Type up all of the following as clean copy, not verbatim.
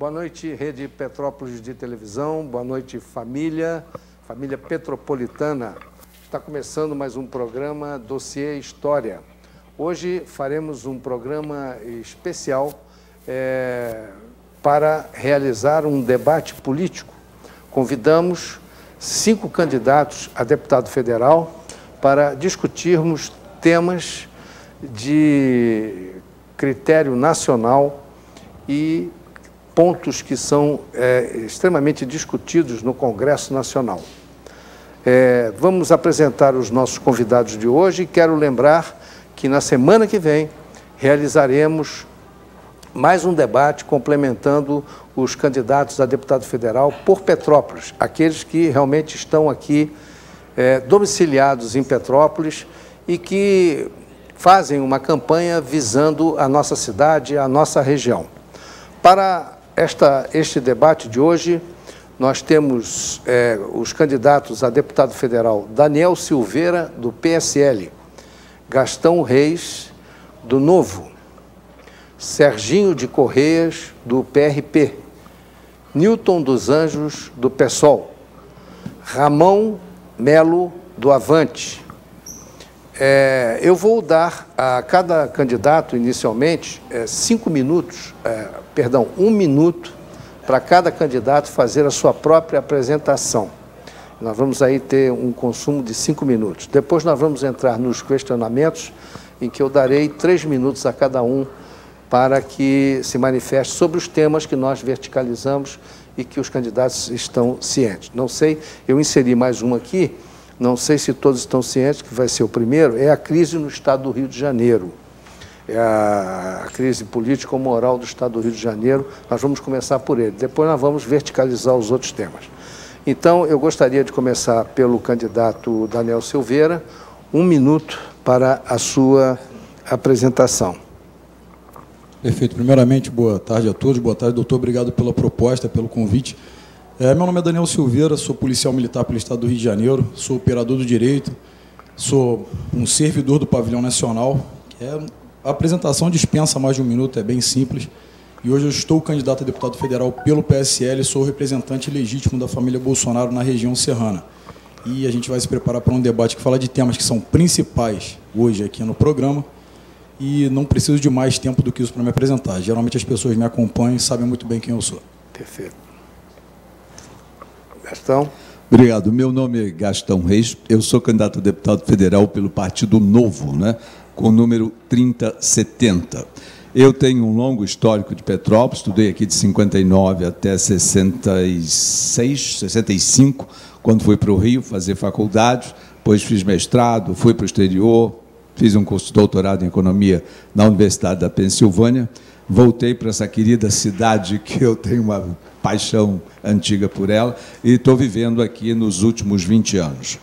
Boa noite, Rede Petrópolis de Televisão. Boa noite, família petropolitana. Está começando mais um programa Dossiê História. Hoje faremos um programa especial para realizar um debate político. Convidamos 5 candidatos a deputado federal para discutirmos temas de critério nacional e pontos que são extremamente discutidos no Congresso Nacional. Vamos apresentar os nossos convidados de hoje e quero lembrar que na semana que vem realizaremos mais um debate complementando os candidatos a deputado federal por Petrópolis, aqueles que realmente estão aqui domiciliados em Petrópolis e que fazem uma campanha visando a nossa cidade, a nossa região. Para este debate de hoje, nós temos os candidatos a deputado federal Daniel Silveira, do PSL, Gastão Reis, do Novo, Serginho de Correias, do PRP, Newton dos Anjos, do PSOL, Ramon Melo, do Avante. Eu vou dar a cada candidato, inicialmente, 1 minuto para cada candidato fazer a sua própria apresentação. Nós vamos aí ter um consumo de 5 minutos. Depois nós vamos entrar nos questionamentos, em que eu darei 3 minutos a cada um para que se manifeste sobre os temas que nós verticalizamos e que os candidatos estão cientes. Não sei, eu inseri mais um aqui, não sei se todos estão cientes, que vai ser o primeiro, é a crise no Estado do Rio de Janeiro. É a crise político-moral do Estado do Rio de Janeiro. Nós vamos começar por ele, depois nós vamos verticalizar os outros temas. Então, eu gostaria de começar pelo candidato Daniel Silveira, 1 minuto para a sua apresentação. Perfeito. Primeiramente, boa tarde a todos. Boa tarde, doutor. Obrigado pela proposta, pelo convite. Meu nome é Daniel Silveira, sou policial militar pelo Estado do Rio de Janeiro, sou operador do direito, sou um servidor do Pavilhão Nacional. A apresentação dispensa mais de 1 minuto, é bem simples. E hoje eu estou candidato a deputado federal pelo PSL, sou representante legítimo da família Bolsonaro na região serrana. E a gente vai se preparar para um debate que fala de temas que são principais hoje aqui no programa. E não preciso de mais tempo do que isso para me apresentar. Geralmente as pessoas me acompanham e sabem muito bem quem eu sou. Perfeito. Gastão. Obrigado. Meu nome é Gastão Reis. Eu sou candidato a deputado federal pelo Partido Novo, com o número 3070. Eu tenho um longo histórico de Petrópolis, estudei aqui de 59 até 66, 65, quando fui para o Rio fazer faculdade, depois fiz mestrado, fui para o exterior, fiz um curso de doutorado em economia na Universidade da Pensilvânia, voltei para essa querida cidade que eu tenho uma paixão antiga por ela e estou vivendo aqui nos últimos 20 anos.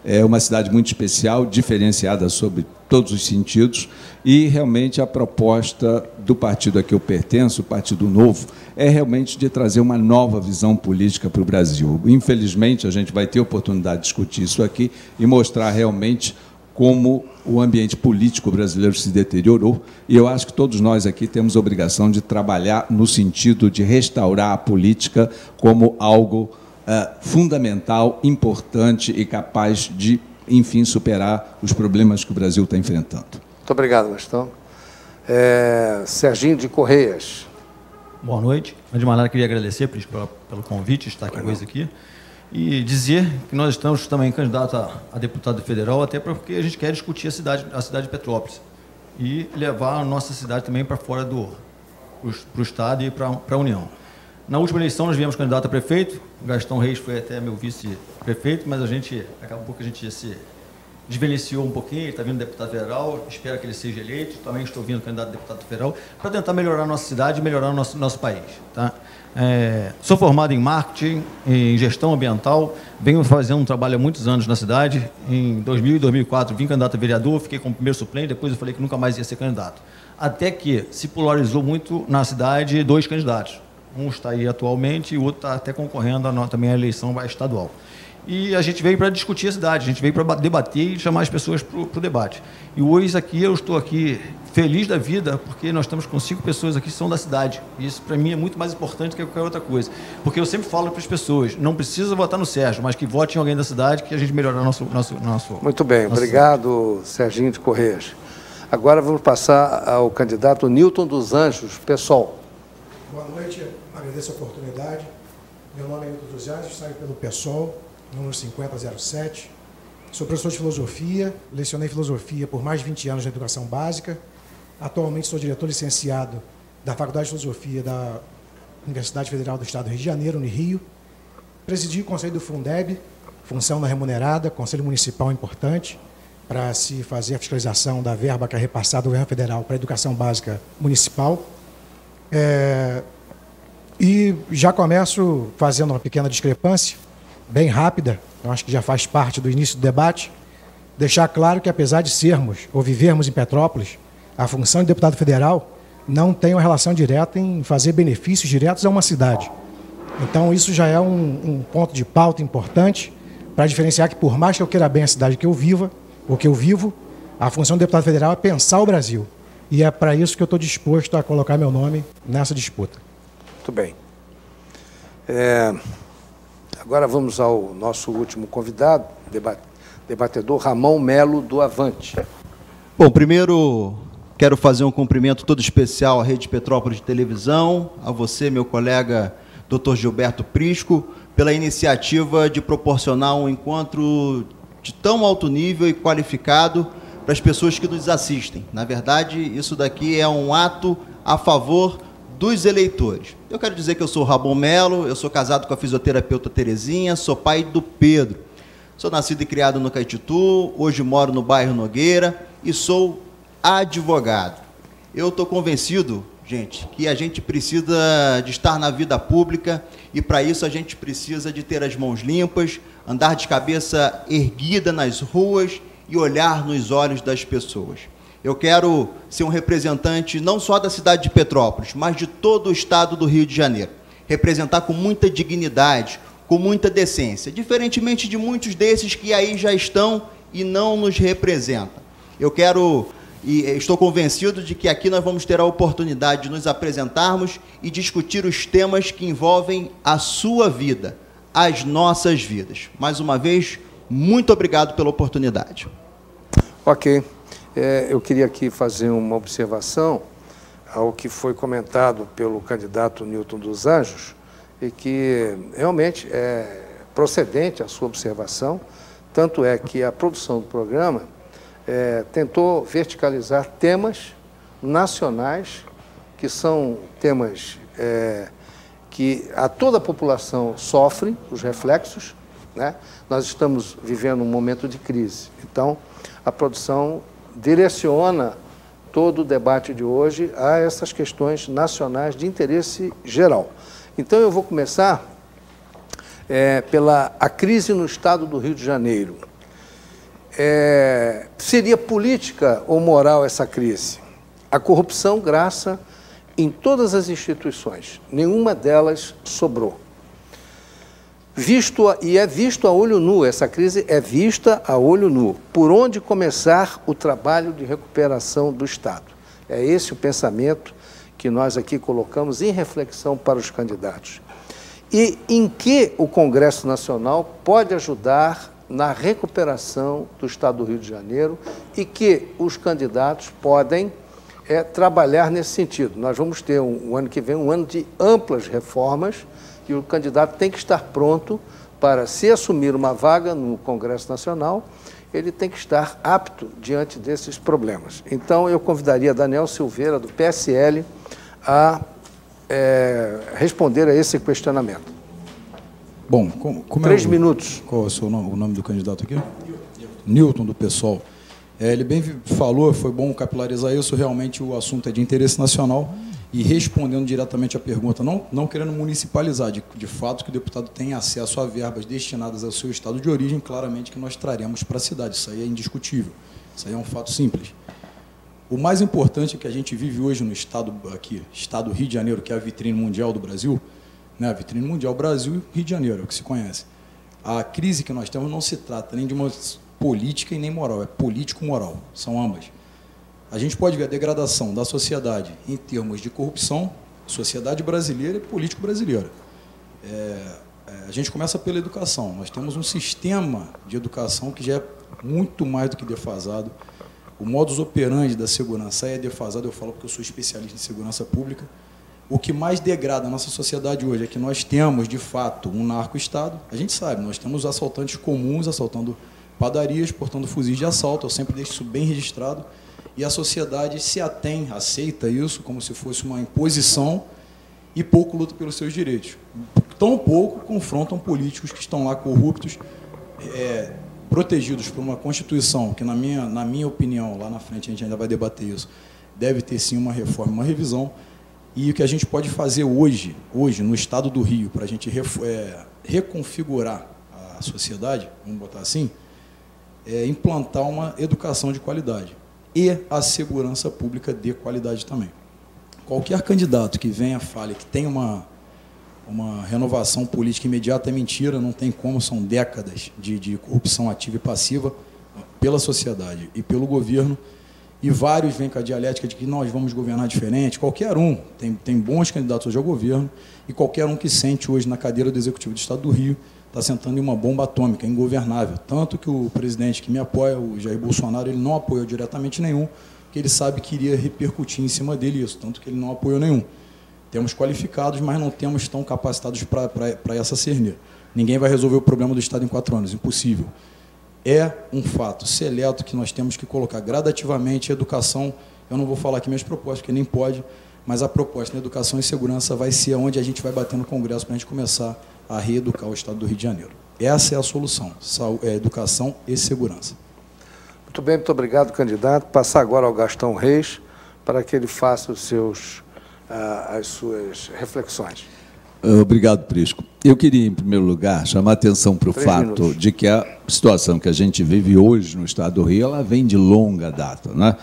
É uma cidade muito especial, diferenciada sobre todos os sentidos e realmente a proposta do partido a que eu pertenço, o Partido Novo, é realmente de trazer uma nova visão política para o Brasil. Infelizmente, a gente vai ter oportunidade de discutir isso aqui e mostrar realmente como o ambiente político brasileiro se deteriorou, e eu acho que todos nós aqui temos a obrigação de trabalhar no sentido de restaurar a política como algo fundamental, importante e capaz de, enfim, superar os problemas que o Brasil está enfrentando. Muito obrigado, Gastão. Serginho de Correias. Boa noite. Antes de mais nada, queria agradecer pelo convite, estar aqui hoje aqui. E dizer que nós estamos também candidatos a deputado federal, até porque a gente quer discutir a cidade de Petrópolis e levar a nossa cidade também para fora para o Estado e para a União. Na última eleição, nós viemos candidato a prefeito, o Gastão Reis foi até meu vice-prefeito, mas acabou que a gente se desvenciou um pouquinho, ele está vindo deputado federal, espero que ele seja eleito, também estou vindo candidato a deputado federal, para tentar melhorar a nossa cidade e melhorar o nosso país. Tá? Sou formado em marketing, em gestão ambiental, venho fazendo um trabalho há muitos anos na cidade. Em 2000 e 2004 vim candidato a vereador, fiquei como primeiro suplente, depois eu falei que nunca mais ia ser candidato. Até que se polarizou muito na cidade 2 candidatos. Um está aí atualmente e o outro está até concorrendo também à eleição estadual. e a gente veio para discutir a cidade, a gente veio para debater e chamar as pessoas para o debate. E hoje aqui eu estou aqui feliz da vida, porque nós estamos com 5 pessoas aqui que são da cidade. E isso, para mim, é muito mais importante que qualquer outra coisa. Porque eu sempre falo para as pessoas, não precisa votar no Sérgio, mas que vote em alguém da cidade, que a gente melhorar nosso Muito bem, obrigado, Serginho de Correias. Agora vamos passar ao candidato Newton dos Anjos, PSOL. Boa noite, agradeço a oportunidade. Meu nome é Newton dos Anjos, saio pelo PSOL, número 5007. Sou professor de filosofia, lecionei filosofia por mais de 20 anos na educação básica. Atualmente sou diretor licenciado da Faculdade de Filosofia da Universidade Federal do Estado do Rio de Janeiro, no Rio. Presidi o Conselho do Fundeb, função não remunerada, Conselho Municipal importante, para se fazer a fiscalização da verba que é repassada do governo federal para a educação básica municipal. E já começo fazendo uma pequena discrepância, bem rápida, eu acho que já faz parte do início do debate, deixar claro que, apesar de sermos ou vivermos em Petrópolis, a função de deputado federal não tem uma relação direta em fazer benefícios diretos a uma cidade. Então, isso já é um ponto de pauta importante para diferenciar que, por mais que eu queira bem a cidade que eu viva, ou que eu vivo, a função do deputado federal é pensar o Brasil. E é para isso que eu estou disposto a colocar meu nome nessa disputa. Muito bem. Agora vamos ao nosso último convidado, debatedor Ramon Melo, do Avante. Bom, primeiro quero fazer um cumprimento todo especial à Rede Petrópolis de Televisão, a você, meu colega Dr. Gilberto Prisco, pela iniciativa de proporcionar um encontro de tão alto nível e qualificado para as pessoas que nos assistem. Na verdade, isso daqui é um ato a favor dos eleitores. Eu quero dizer que eu sou o Ramon Melo, eu sou casado com a fisioterapeuta Terezinha, sou pai do Pedro. Sou nascido e criado no Caetitu, hoje moro no bairro Nogueira e sou advogado. Eu estou convencido, gente, que a gente precisa de estar na vida pública e, para isso, a gente precisa de ter as mãos limpas, andar de cabeça erguida nas ruas e olhar nos olhos das pessoas. Eu quero ser um representante não só da cidade de Petrópolis, mas de todo o estado do Rio de Janeiro. Representar com muita dignidade, com muita decência, diferentemente de muitos desses que aí já estão e não nos representam. Eu quero e estou convencido de que aqui nós vamos ter a oportunidade de nos apresentarmos e discutir os temas que envolvem a sua vida, as nossas vidas. Mais uma vez, muito obrigado pela oportunidade. Ok. Eu queria aqui fazer uma observação ao que foi comentado pelo candidato Newton dos Anjos, e que realmente é procedente a sua observação, tanto é que a produção do programa tentou verticalizar temas nacionais, que são temas que a toda a população sofre os reflexos, né? Nós estamos vivendo um momento de crise, então a produção direciona todo o debate de hoje a essas questões nacionais de interesse geral. Então eu vou começar pela crise no estado do Rio de Janeiro. Seria política ou moral essa crise? A corrupção graça em todas as instituições, nenhuma delas sobrou. É visto a olho nu, essa crise é vista a olho nu. Por onde começar o trabalho de recuperação do Estado? É esse o pensamento que nós aqui colocamos em reflexão para os candidatos. E em que o Congresso Nacional pode ajudar na recuperação do Estado do Rio de Janeiro e que os candidatos podem trabalhar nesse sentido. Nós vamos ter o ano que vem um ano de amplas reformas e o candidato tem que estar pronto para, se assumir uma vaga no Congresso Nacional, ele tem que estar apto diante desses problemas. Então, eu convidaria Daniel Silveira, do PSL, a responder a esse questionamento. Bom, como 3 minutos. Qual é o nome do candidato aqui? Newton, do PSOL. Ele bem falou, foi bom capilarizar isso, realmente o assunto é de interesse nacional. E respondendo diretamente à pergunta, não querendo municipalizar, de fato que o deputado tem acesso a verbas destinadas ao seu estado de origem, claramente que nós traremos para a cidade, isso aí é indiscutível, isso aí é um fato simples. O mais importante é que a gente vive hoje no estado Rio de Janeiro, que é a vitrine mundial do Brasil, né? A vitrine mundial Brasil e Rio de Janeiro, é o que se conhece. A crise que nós temos não se trata nem de uma política e nem moral, é político-moral, são ambas. A gente pode ver a degradação da sociedade em termos de corrupção, sociedade brasileira e político brasileira. A gente começa pela educação. Nós temos um sistema de educação que já é muito mais do que defasado. O modus operandi da segurança é defasado, eu falo porque eu sou especialista em segurança pública. O que mais degrada a nossa sociedade hoje é que nós temos, de fato, um narco-estado. A gente sabe, nós temos assaltantes comuns assaltando padarias, portando fuzis de assalto, eu sempre deixo isso bem registrado. E a sociedade se atém, aceita isso como se fosse uma imposição e pouco luta pelos seus direitos. Tão pouco confrontam políticos que estão lá corruptos, protegidos por uma Constituição, que, na minha opinião, lá na frente a gente ainda vai debater isso, deve ter sim uma reforma, uma revisão. E o que a gente pode fazer hoje no estado do Rio, para a gente reconfigurar a sociedade, vamos botar assim, é implantar uma educação de qualidade e a segurança pública de qualidade também. Qualquer candidato que venha fale que tem uma renovação política imediata é mentira, não tem como, são décadas de corrupção ativa e passiva pela sociedade e pelo governo, e vários vêm com a dialética de que nós vamos governar diferente. Qualquer um, tem bons candidatos hoje ao governo, e qualquer um que sente hoje na cadeira do Executivo do Estado do Rio está sentando em uma bomba atômica, ingovernável. Tanto que o presidente que me apoia, o Jair Bolsonaro, ele não apoiou diretamente nenhum, porque ele sabe que iria repercutir em cima dele isso, tanto que ele não apoiou nenhum. Temos qualificados, mas não temos tão capacitados para essa cerneira. Ninguém vai resolver o problema do Estado em 4 anos, impossível. É um fato seleto que nós temos que colocar gradativamente a educação. Eu não vou falar aqui minhas propostas, porque nem pode, mas a proposta na educação e segurança vai ser onde a gente vai bater no Congresso para a gente começar a reeducar o Estado do Rio de Janeiro. Essa é a solução, educação e segurança. Muito bem, muito obrigado, candidato. Passar agora ao Gastão Reis, para que ele faça as suas reflexões. Obrigado, Prisco. Eu queria, em primeiro lugar, chamar a atenção para o fato de que a situação que a gente vive hoje no Estado do Rio, ela vem de longa data, né?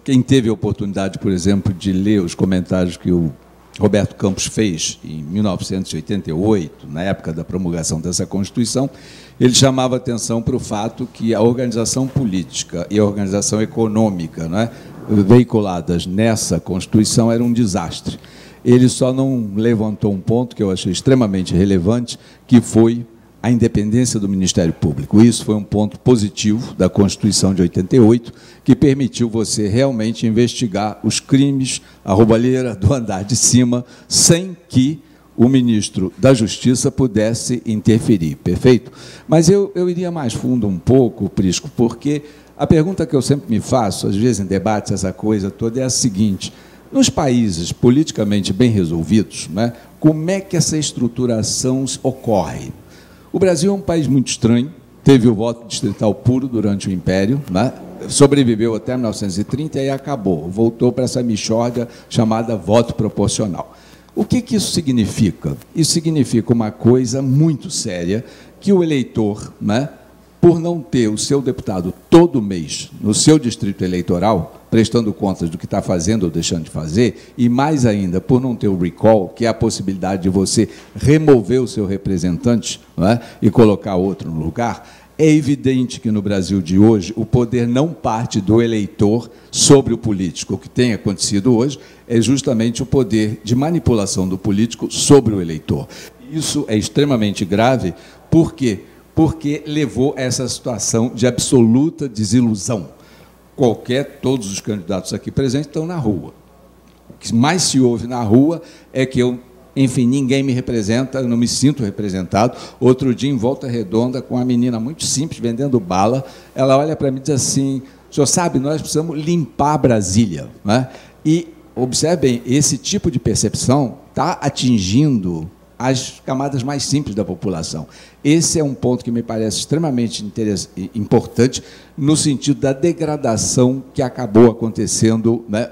Quem teve a oportunidade, por exemplo, de ler os comentários que o Roberto Campos fez em 1988, na época da promulgação dessa Constituição, ele chamava a atenção para o fato que a organização política e a organização econômica, né, veiculadas nessa Constituição era um desastre. Ele só não levantou um ponto que eu achei extremamente relevante, que foi a independência do Ministério Público. Isso foi um ponto positivo da Constituição de 88, que permitiu você realmente investigar os crimes, a roubalheira do andar de cima, sem que o ministro da Justiça pudesse interferir, perfeito? Mas eu iria mais fundo um pouco, Prisco, porque a pergunta que eu sempre me faço, às vezes em debates, essa coisa toda, é a seguinte: nos países politicamente bem resolvidos, né, como é que essa estruturação ocorre? O Brasil é um país muito estranho, teve o voto distrital puro durante o Império, né, sobreviveu até 1930 e acabou, voltou para essa mixórdia chamada voto proporcional. O que isso significa? Isso significa uma coisa muito séria, que o eleitor, né, por não ter o seu deputado todo mês no seu distrito eleitoral, prestando contas do que está fazendo ou deixando de fazer, e mais ainda, por não ter o recall, que é a possibilidade de você remover o seu representante, né, e colocar outro no lugar, é evidente que no Brasil de hoje o poder não parte do eleitor sobre o político. O que tem acontecido hoje é justamente o poder de manipulação do político sobre o eleitor. Isso é extremamente grave, por quê? Porque levou a essa situação de absoluta desilusão. Todos os candidatos aqui presentes estão na rua. O que mais se ouve na rua é que enfim, ninguém me representa, eu não me sinto representado. Outro dia, em Volta Redonda, com uma menina muito simples, vendendo bala, ela olha para mim e diz assim: o senhor sabe, nós precisamos limpar Brasília, né? E, observem, esse tipo de percepção está atingindo as camadas mais simples da população. Esse é um ponto que me parece extremamente importante, no sentido da degradação que acabou acontecendo, né,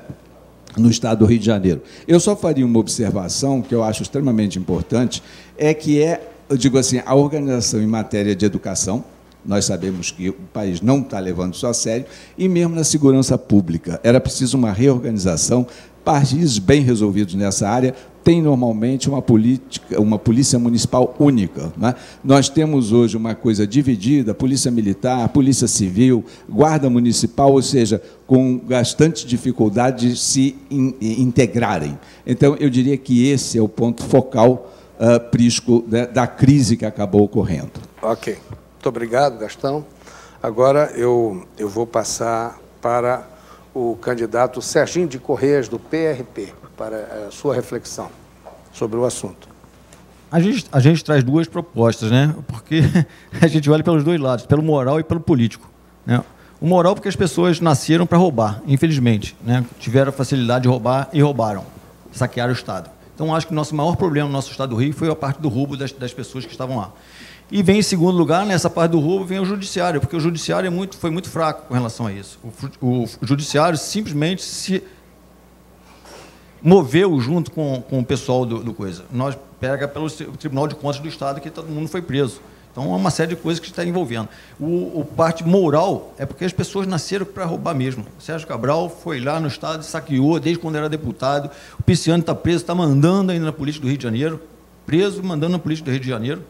no Estado do Rio de Janeiro. Eu só faria uma observação que eu acho extremamente importante, eu digo assim, a organização em matéria de educação. Nós sabemos que o país não está levando isso a sério, e mesmo na segurança pública. Era preciso uma reorganização, países bem resolvidos nessa área tem normalmente uma polícia municipal única, né? Nós temos hoje uma coisa dividida, polícia militar, polícia civil, guarda municipal, ou seja, com bastante dificuldade de se integrarem. Então, eu diria que esse é o ponto focal, Prisco, da crise que acabou ocorrendo. Ok. Muito obrigado, Gastão. Agora eu vou passar para o candidato Serginho de Correias, do PRP, para a sua reflexão sobre o assunto. A gente traz duas propostas, né? Porque a gente olha pelos dois lados, pelo moral e pelo político, né? O moral porque as pessoas nasceram para roubar, infelizmente, né? Tiveram a facilidade de roubar e roubaram, saquearam o Estado. Então, acho que o nosso maior problema no nosso Estado do Rio foi a parte do roubo das pessoas que estavam lá. E vem, em segundo lugar, nessa parte do roubo, vem o judiciário, porque o judiciário foi muito fraco com relação a isso. O judiciário simplesmente se moveu junto com o pessoal do coisa. Nós pega pelo Tribunal de Contas do Estado que todo mundo foi preso. Então, é uma série de coisas que está envolvendo. O parte moral é porque as pessoas nasceram para roubar mesmo. O Sérgio Cabral foi lá no Estado e saqueou desde quando era deputado. O Pisciani está preso, está mandando ainda na política do Rio de Janeiro. Preso, mandando na política do Rio de Janeiro.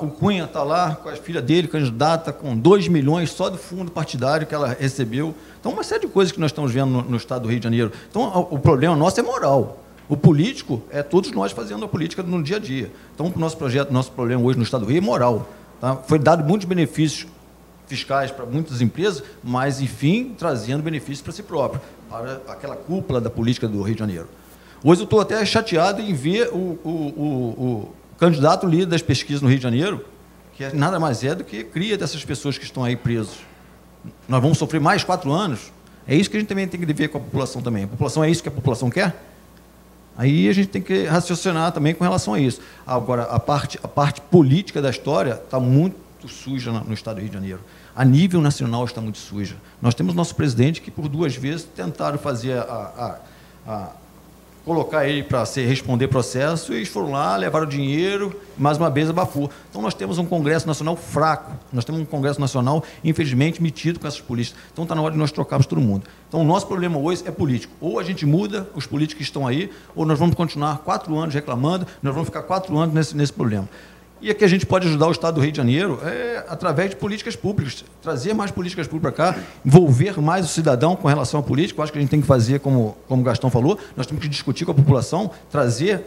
O Cunha está lá com a filha dele, candidata, com 2 milhões só do fundo partidário que ela recebeu. Então, uma série de coisas que nós estamos vendo no Estado do Rio de Janeiro. Então, o problema nosso é moral. O político é todos nós fazendo a política no dia a dia. Então, o nosso problema hoje no Estado do Rio é moral. Tá? Foi dado muitos benefícios fiscais para muitas empresas, mas, enfim, trazendo benefícios para si próprio, para aquela cúpula da política do Rio de Janeiro. Hoje eu estou até chateado em ver o candidato líder das pesquisas no Rio de Janeiro, que nada mais é do que cria dessas pessoas que estão aí presas. Nós vamos sofrer mais 4 anos. É isso que a gente também tem que ver com a população também. A população é isso que a população quer? Aí a gente tem que raciocinar também com relação a isso. Agora, a parte política da história está muito suja no Estado do Rio de Janeiro. A nível nacional está muito suja. Nós temos nosso presidente que, por 2 vezes, tentaram fazer colocar ele para responder processo, e eles foram lá, levaram dinheiro, mais uma vez abafou. Então, nós temos um Congresso Nacional fraco, nós temos um Congresso Nacional, infelizmente, metido com essas políticas. Então, está na hora de nós trocarmos todo mundo. Então, o nosso problema hoje é político. Ou a gente muda os políticos que estão aí, ou nós vamos continuar 4 anos reclamando, nós vamos ficar 4 anos nesse problema. E aqui a gente pode ajudar o Estado do Rio de Janeiro através de políticas públicas, trazer mais políticas públicas para cá, envolver mais o cidadão com relação à política. Eu acho que a gente tem que fazer, como o Gastão falou, nós temos que discutir com a população, trazer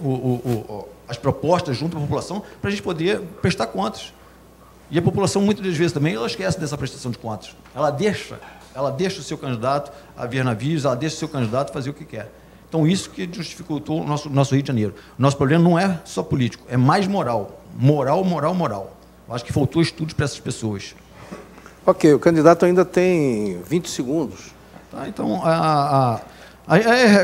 as propostas junto à população para a gente poder prestar contas. E a população, muitas das vezes também, ela esquece dessa prestação de contas. Ela deixa o seu candidato a ver navios, ela deixa o seu candidato fazer o que quer. Então, isso que dificultou o nosso Rio de Janeiro. O nosso problema não é só político, é mais moral. Moral. Eu acho que faltou estudos para essas pessoas. Ok, o candidato ainda tem 20 segundos. Tá, então,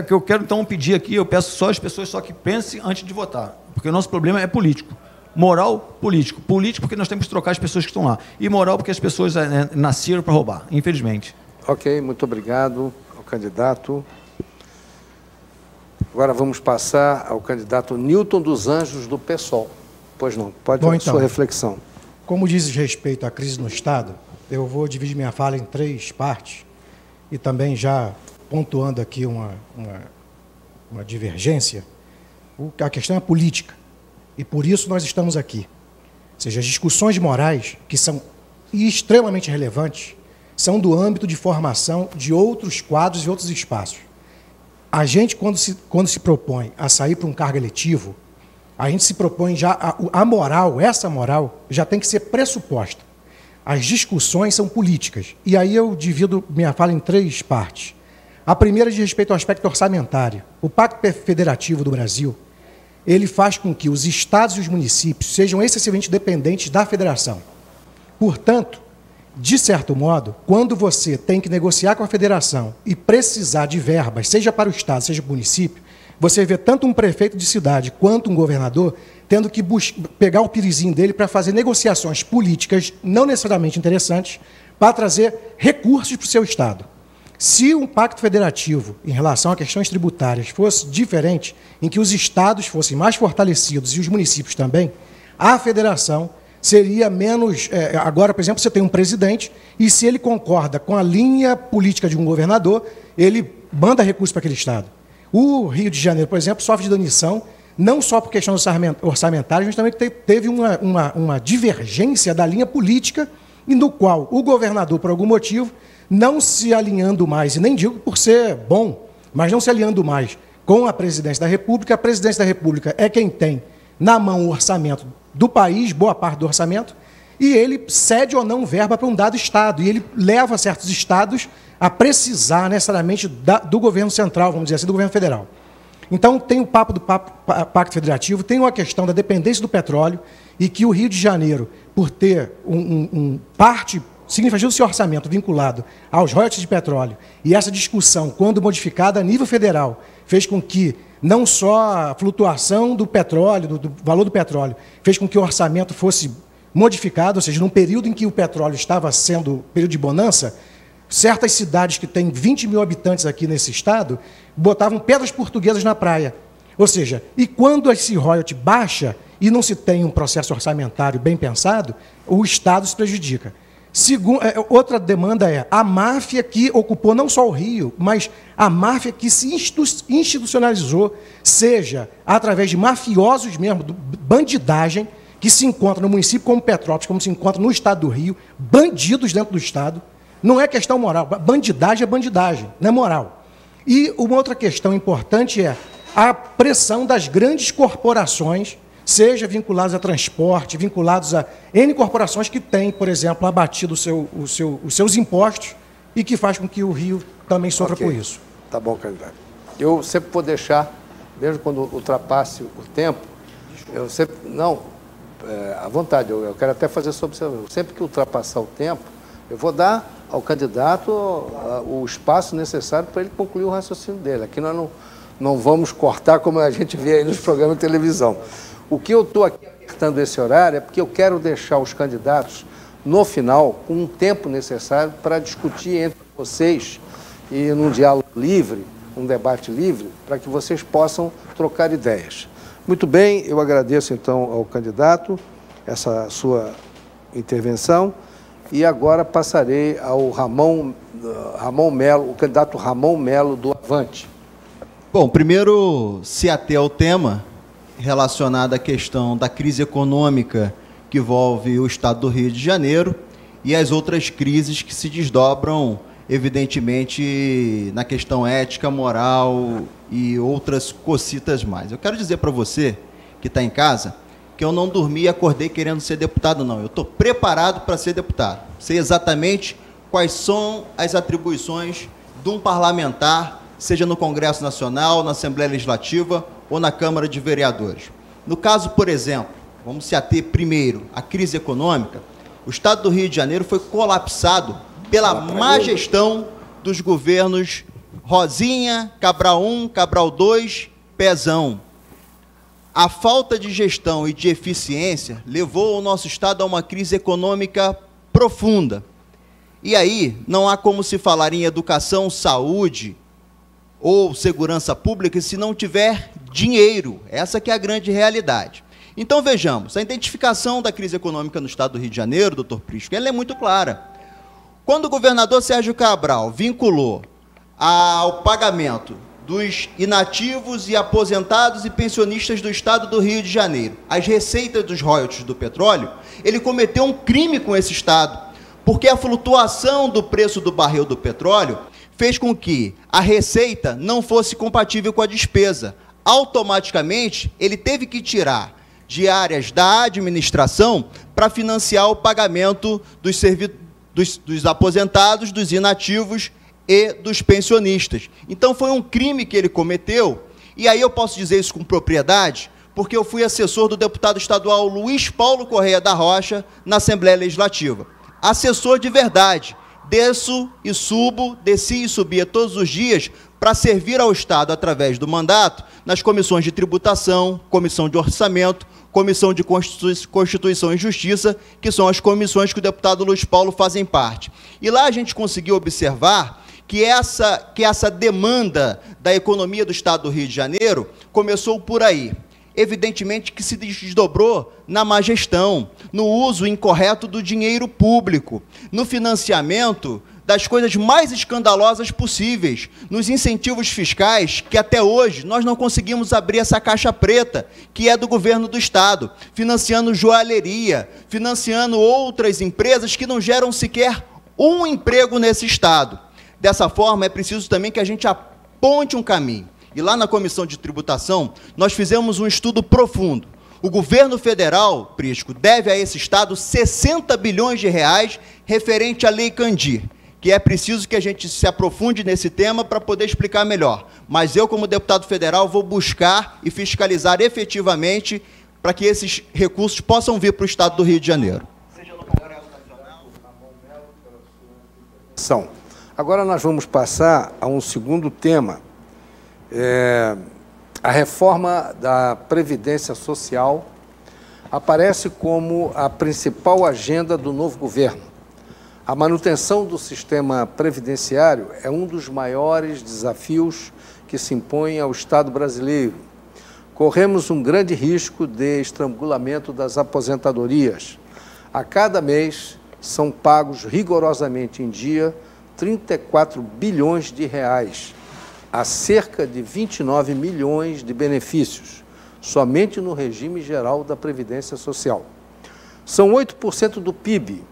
que eu quero então pedir aqui, eu peço só as pessoas que pensem antes de votar, porque o nosso problema é político. Moral, político. Político porque nós temos que trocar as pessoas que estão lá. E moral porque as pessoas nasceram para roubar, infelizmente. Ok, muito obrigado ao candidato. Agora vamos passar ao candidato Newton dos Anjos, do PSOL. Pois não, pode dar sua reflexão. Como diz respeito à crise no Estado, eu vou dividir minha fala em 3 partes e também já pontuando aqui uma divergência. A questão é política e por isso nós estamos aqui. Ou seja, as discussões morais, que são extremamente relevantes, são do âmbito de formação de outros quadros e outros espaços. A gente, quando se propõe a sair para um cargo eletivo, a gente se propõe já a moral, essa moral, já tem que ser pressuposta. As discussões são políticas. E aí eu divido minha fala em 3 partes. A primeira diz respeito ao aspecto orçamentário. O Pacto Federativo do Brasil, ele faz com que os estados e os municípios sejam excessivamente dependentes da federação. Portanto, de certo modo, quando você tem que negociar com a federação e precisar de verbas, seja para o estado, seja para o município, você vê tanto um prefeito de cidade quanto um governador tendo que pegar o pirizinho dele para fazer negociações políticas não necessariamente interessantes para trazer recursos para o seu estado. Se um pacto federativo em relação a questões tributárias fosse diferente, em que os estados fossem mais fortalecidos e os municípios também, a federação seria menos... agora, por exemplo, você tem um presidente e se ele concorda com a linha política de um governador, ele manda recursos para aquele estado. O Rio de Janeiro, por exemplo, sofre de demissão, não só por questão orçamentária, mas também teve uma divergência da linha política, e no qual o governador, por algum motivo, não se alinhando mais, e nem digo por ser bom, mas não se alinhando mais com a presidência da República é quem tem na mão o orçamento do país, boa parte do orçamento, e ele cede ou não verba para um dado Estado, e ele leva certos estados a precisar necessariamente do governo central, vamos dizer assim, do governo federal. Então, tem o papo do Pacto Federativo, tem a questão da dependência do petróleo, e que o Rio de Janeiro, por ter parte significativo do seu orçamento vinculado aos royalties de petróleo, e essa discussão, quando modificada a nível federal, fez com que não só a flutuação do petróleo, do valor do petróleo, fez com que o orçamento fosse modificado, ou seja, num período em que o petróleo estava sendo período de bonança, certas cidades que têm 20 mil habitantes aqui nesse estado, botavam pedras portuguesas na praia. Ou seja, e quando esse royalty baixa e não se tem um processo orçamentário bem pensado, o Estado se prejudica. Outra demanda é a máfia que ocupou não só o Rio, mas a máfia que se institucionalizou, seja através de mafiosos mesmo, bandidagem, que se encontra no município como Petrópolis, como se encontra no estado do Rio, bandidos dentro do estado. Não é questão moral, bandidagem é bandidagem, não é moral. E uma outra questão importante é a pressão das grandes corporações, seja vinculados a transporte, vinculados a N corporações que têm, por exemplo, abatido os seus impostos e que faz com que o Rio também sofra por isso. Tá bom, candidato. Eu sempre vou deixar, mesmo quando ultrapasse o tempo, eu sempre... Não, à vontade, eu quero até fazer essa observação. Sempre que ultrapassar o tempo, eu vou dar ao candidato o espaço necessário para ele concluir o raciocínio dele. Aqui nós não vamos cortar como a gente vê aí nos programas de televisão. O que eu estou aqui apertando esse horário é porque eu quero deixar os candidatos, no final, com um tempo necessário para discutir entre vocês e num diálogo livre, um debate livre, para que vocês possam trocar ideias. Muito bem, eu agradeço então ao candidato essa sua intervenção e agora passarei ao Ramon Melo, o candidato Ramon Melo do Avante. Bom, primeiro se ater ao tema relacionado à questão da crise econômica que envolve o estado do Rio de Janeiro e as outras crises que se desdobram, evidentemente, na questão ética, moral e outras cocitas mais. Eu quero dizer para você, que está em casa, que eu não dormi e acordei querendo ser deputado, não. Eu estou preparado para ser deputado. Sei exatamente quais são as atribuições de um parlamentar, seja no Congresso Nacional, na Assembleia Legislativa ou na Câmara de Vereadores. No caso, por exemplo, vamos se ater primeiro à crise econômica, o estado do Rio de Janeiro foi colapsado pela má gestão dos governos Rosinha, Cabral I, Cabral II, Pezão. A falta de gestão e de eficiência levou o nosso estado a uma crise econômica profunda. E aí, não há como se falar em educação, saúde ou segurança pública se não tiver dinheiro. Essa que é a grande realidade. Então, vejamos, a identificação da crise econômica no estado do Rio de Janeiro, doutor Prisco, ela é muito clara. Quando o governador Sérgio Cabral vinculou ao pagamento dos inativos e aposentados e pensionistas do estado do Rio de Janeiro as receitas dos royalties do petróleo, ele cometeu um crime com esse estado, porque a flutuação do preço do barril do petróleo fez com que a receita não fosse compatível com a despesa. Automaticamente, ele teve que tirar de áreas da administração para financiar o pagamento dos aposentados, dos inativos e dos pensionistas. Então, foi um crime que ele cometeu, e aí eu posso dizer isso com propriedade, porque eu fui assessor do deputado estadual Luiz Paulo Correia da Rocha na Assembleia Legislativa. Assessor de verdade. Desço e subo, desci e subia todos os dias para servir ao Estado através do mandato nas comissões de tributação, comissão de orçamento, comissão de Constituição e Justiça, que são as comissões que o deputado Luiz Paulo fazem parte. E lá a gente conseguiu observar que essa demanda da economia do Estado do Rio de Janeiro começou por aí. Evidentemente que se desdobrou na má gestão, no uso incorreto do dinheiro público, no financiamento das coisas mais escandalosas possíveis, nos incentivos fiscais, que até hoje nós não conseguimos abrir essa caixa preta, que é do governo do Estado, financiando joalheria, financiando outras empresas que não geram sequer um emprego nesse Estado. Dessa forma, é preciso também que a gente aponte um caminho. E lá na Comissão de Tributação, nós fizemos um estudo profundo. O governo federal, Prisco, deve a esse Estado 60 bilhões de reais referente à Lei Candir, que é preciso que a gente se aprofunde nesse tema para poder explicar melhor. Mas eu, como deputado federal, vou buscar e fiscalizar efetivamente para que esses recursos possam vir para o Estado do Rio de Janeiro. Agora nós vamos passar a um segundo tema, a reforma da Previdência Social aparece como a principal agenda do novo governo. A manutenção do sistema previdenciário é um dos maiores desafios que se impõem ao Estado brasileiro. Corremos um grande risco de estrangulamento das aposentadorias. A cada mês são pagos rigorosamente em dia 34 bilhões de reais, a cerca de 29 milhões de benefícios, somente no regime geral da Previdência Social. São 8% do PIB,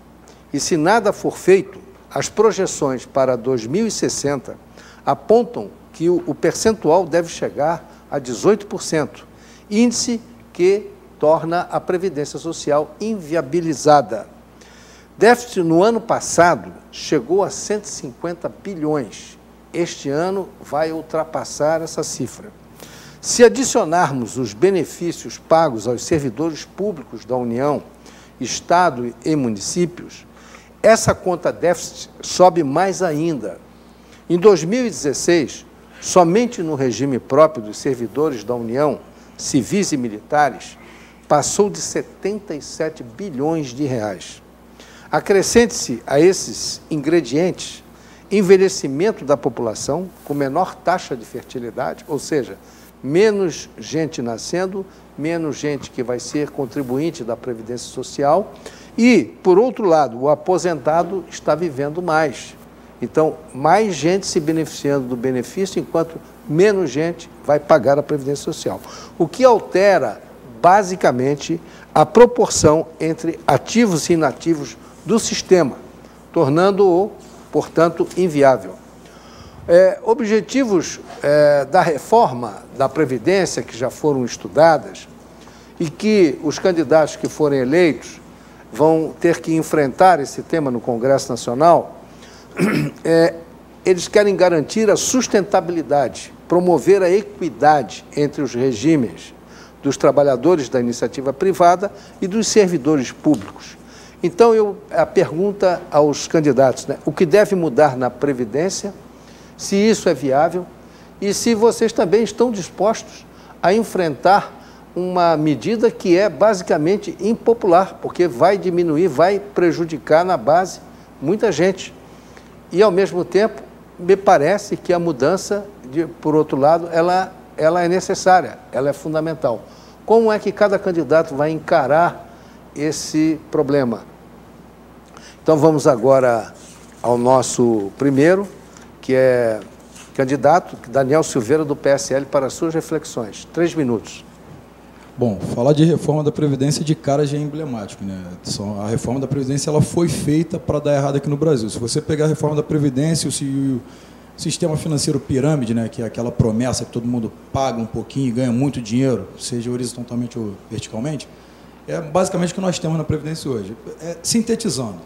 e se nada for feito, as projeções para 2060 apontam que o percentual deve chegar a 18%, índice que torna a Previdência Social inviabilizada. Déficit no ano passado chegou a 150 bilhões. Este ano vai ultrapassar essa cifra. Se adicionarmos os benefícios pagos aos servidores públicos da União, Estado e municípios, essa conta déficit sobe mais ainda. Em 2016, somente no regime próprio dos servidores da União, civis e militares, passou de 77 bilhões de reais. Acrescente-se a esses ingredientes envelhecimento da população com menor taxa de fertilidade, ou seja, menos gente nascendo, menos gente que vai ser contribuinte da Previdência Social e, por outro lado, o aposentado está vivendo mais. Então, mais gente se beneficiando do benefício, enquanto menos gente vai pagar a Previdência Social. O que altera, basicamente, a proporção entre ativos e inativos do sistema, tornando-o, portanto, inviável. Objetivos da reforma da Previdência, que já foram estudadas, e que os candidatos que forem eleitos vão ter que enfrentar esse tema no Congresso Nacional, eles querem garantir a sustentabilidade, promover a equidade entre os regimes dos trabalhadores da iniciativa privada e dos servidores públicos. Então, a pergunta aos candidatos, né, o que deve mudar na Previdência, se isso é viável e se vocês também estão dispostos a enfrentar uma medida que é basicamente impopular, porque vai diminuir, vai prejudicar na base muita gente. E, ao mesmo tempo, me parece que a mudança, por outro lado, ela é necessária, ela é fundamental. Como é que cada candidato vai encarar esse problema? Então, vamos agora ao nosso primeiro, que é candidato, Daniel Silveira, do PSL, para as suas reflexões. 3 minutos. Bom, falar de reforma da Previdência de cara já é emblemático, né? A reforma da Previdência ela foi feita para dar errado aqui no Brasil. Se você pegar a reforma da Previdência, o sistema financeiro pirâmide, né, que é aquela promessa que todo mundo paga um pouquinho e ganha muito dinheiro, seja horizontalmente ou verticalmente, é basicamente o que nós temos na Previdência hoje. Sintetizando,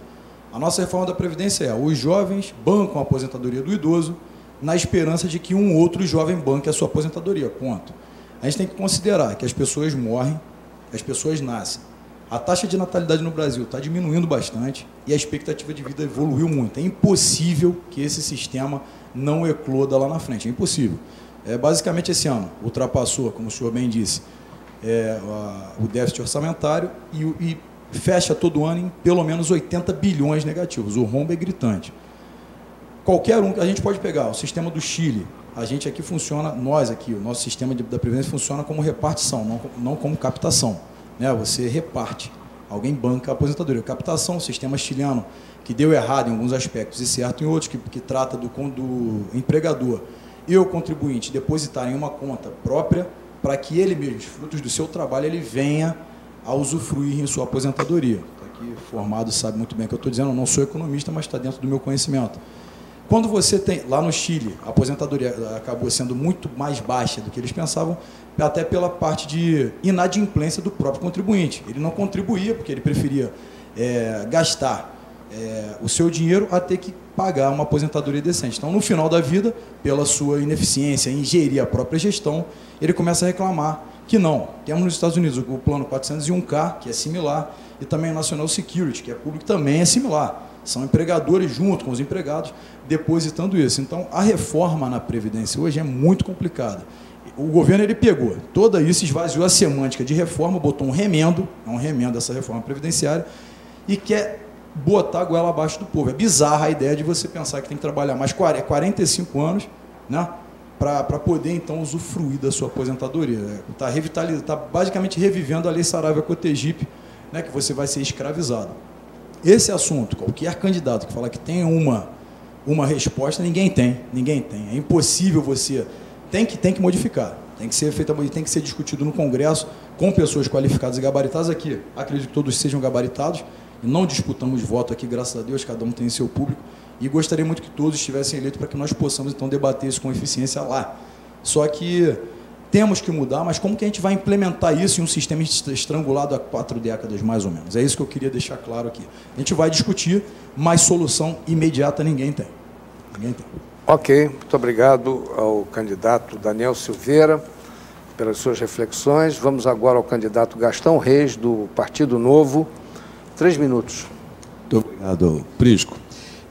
a nossa reforma da Previdência é: os jovens bancam a aposentadoria do idoso na esperança de que um outro jovem banque a sua aposentadoria, ponto. A gente tem que considerar que as pessoas morrem, as pessoas nascem. A taxa de natalidade no Brasil está diminuindo bastante e a expectativa de vida evoluiu muito. É impossível que esse sistema não ecloda lá na frente, é impossível. Basicamente, esse ano ultrapassou, como o senhor bem disse, o déficit orçamentário e fecha todo ano em pelo menos 80 bilhões negativos. O rombo é gritante. Qualquer um, a gente pode pegar o sistema do Chile. A gente aqui funciona, nós aqui, o nosso sistema da Previdência funciona como repartição, não como captação, né? Você reparte alguém banca a aposentadoria. Captação, sistema chileno, que deu errado em alguns aspectos e certo em outros, que trata do empregador e o contribuinte depositarem uma conta própria para que ele mesmo, os frutos do seu trabalho, ele venha a usufruir em sua aposentadoria. Está aqui formado, sabe muito bem o que eu estou dizendo, eu não sou economista, mas está dentro do meu conhecimento. Quando você tem, lá no Chile, a aposentadoria acabou sendo muito mais baixa do que eles pensavam, até pela parte de inadimplência do próprio contribuinte. Ele não contribuía, porque ele preferia gastar o seu dinheiro a ter que pagar uma aposentadoria decente. Então, no final da vida, pela sua ineficiência em gerir a própria gestão, ele começa a reclamar que não. Temos nos Estados Unidos o plano 401k, que é similar, e também o National Security, que é público, também é similar. São empregadores junto com os empregados depositando isso. Então, a reforma na Previdência hoje é muito complicada. O governo ele pegou toda isso, esvaziou a semântica de reforma, botou um remendo, é um remendo essa reforma previdenciária, e quer botar a goela abaixo do povo. É bizarra a ideia de você pensar que tem que trabalhar mais 45 anos, né, para poder, então, usufruir da sua aposentadoria. Está basicamente revivendo a Lei Saravia-Cotegipe, né, que você vai ser escravizado. Esse assunto, qualquer candidato que fala que tem uma resposta, ninguém tem. É impossível você... Tem que modificar, tem que ser feita, tem que ser discutido no Congresso com pessoas qualificadas e gabaritadas aqui. Acredito que todos sejam gabaritados e não disputamos voto aqui, graças a Deus, cada um tem seu público. E gostaria muito que todos estivessem eleitos para que nós possamos, então, debater isso com eficiência lá. Só que temos que mudar, mas como que a gente vai implementar isso em um sistema estrangulado há 4 décadas, mais ou menos? É isso que eu queria deixar claro aqui. A gente vai discutir, mas solução imediata ninguém tem. Ninguém tem. Ok, muito obrigado ao candidato Daniel Silveira pelas suas reflexões. Vamos agora ao candidato Gastão Reis, do Partido Novo. 3 minutos. Muito obrigado, Prisco.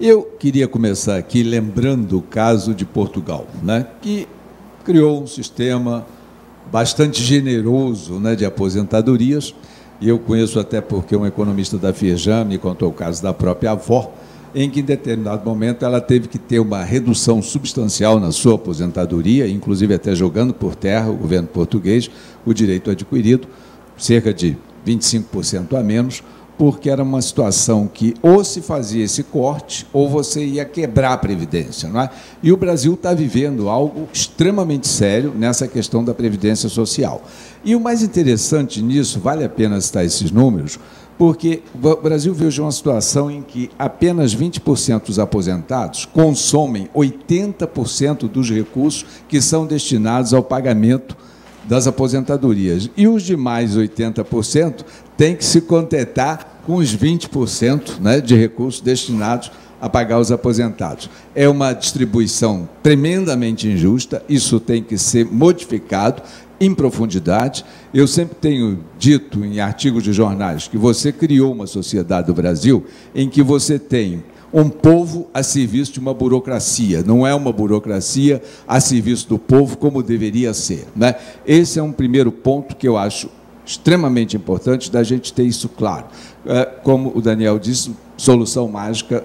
Eu queria começar aqui lembrando o caso de Portugal, né, que criou um sistema bastante generoso, né, de aposentadorias, e eu conheço até porque um economista da FIEJAM me contou o caso da própria avó, em que, em determinado momento, ela teve que ter uma redução substancial na sua aposentadoria, inclusive até jogando por terra o governo português, o direito adquirido, cerca de 25% a menos, porque era uma situação que ou se fazia esse corte ou você ia quebrar a Previdência, não é? E o Brasil está vivendo algo extremamente sério nessa questão da Previdência Social. E o mais interessante nisso, vale a pena citar esses números, porque o Brasil vive uma situação em que apenas 20% dos aposentados consomem 80% dos recursos que são destinados ao pagamento das aposentadorias. E os demais 80% têm que se contentar com os 20%, né, de recursos destinados a pagar os aposentados. É uma distribuição tremendamente injusta, isso tem que ser modificado em profundidade. Eu sempre tenho dito em artigos de jornais que você criou uma sociedade do Brasil em que você tem um povo a serviço de uma burocracia, não é uma burocracia a serviço do povo como deveria ser, né? Esse é um primeiro ponto que eu acho extremamente importante da gente ter isso claro. Como o Daniel disse, solução mágica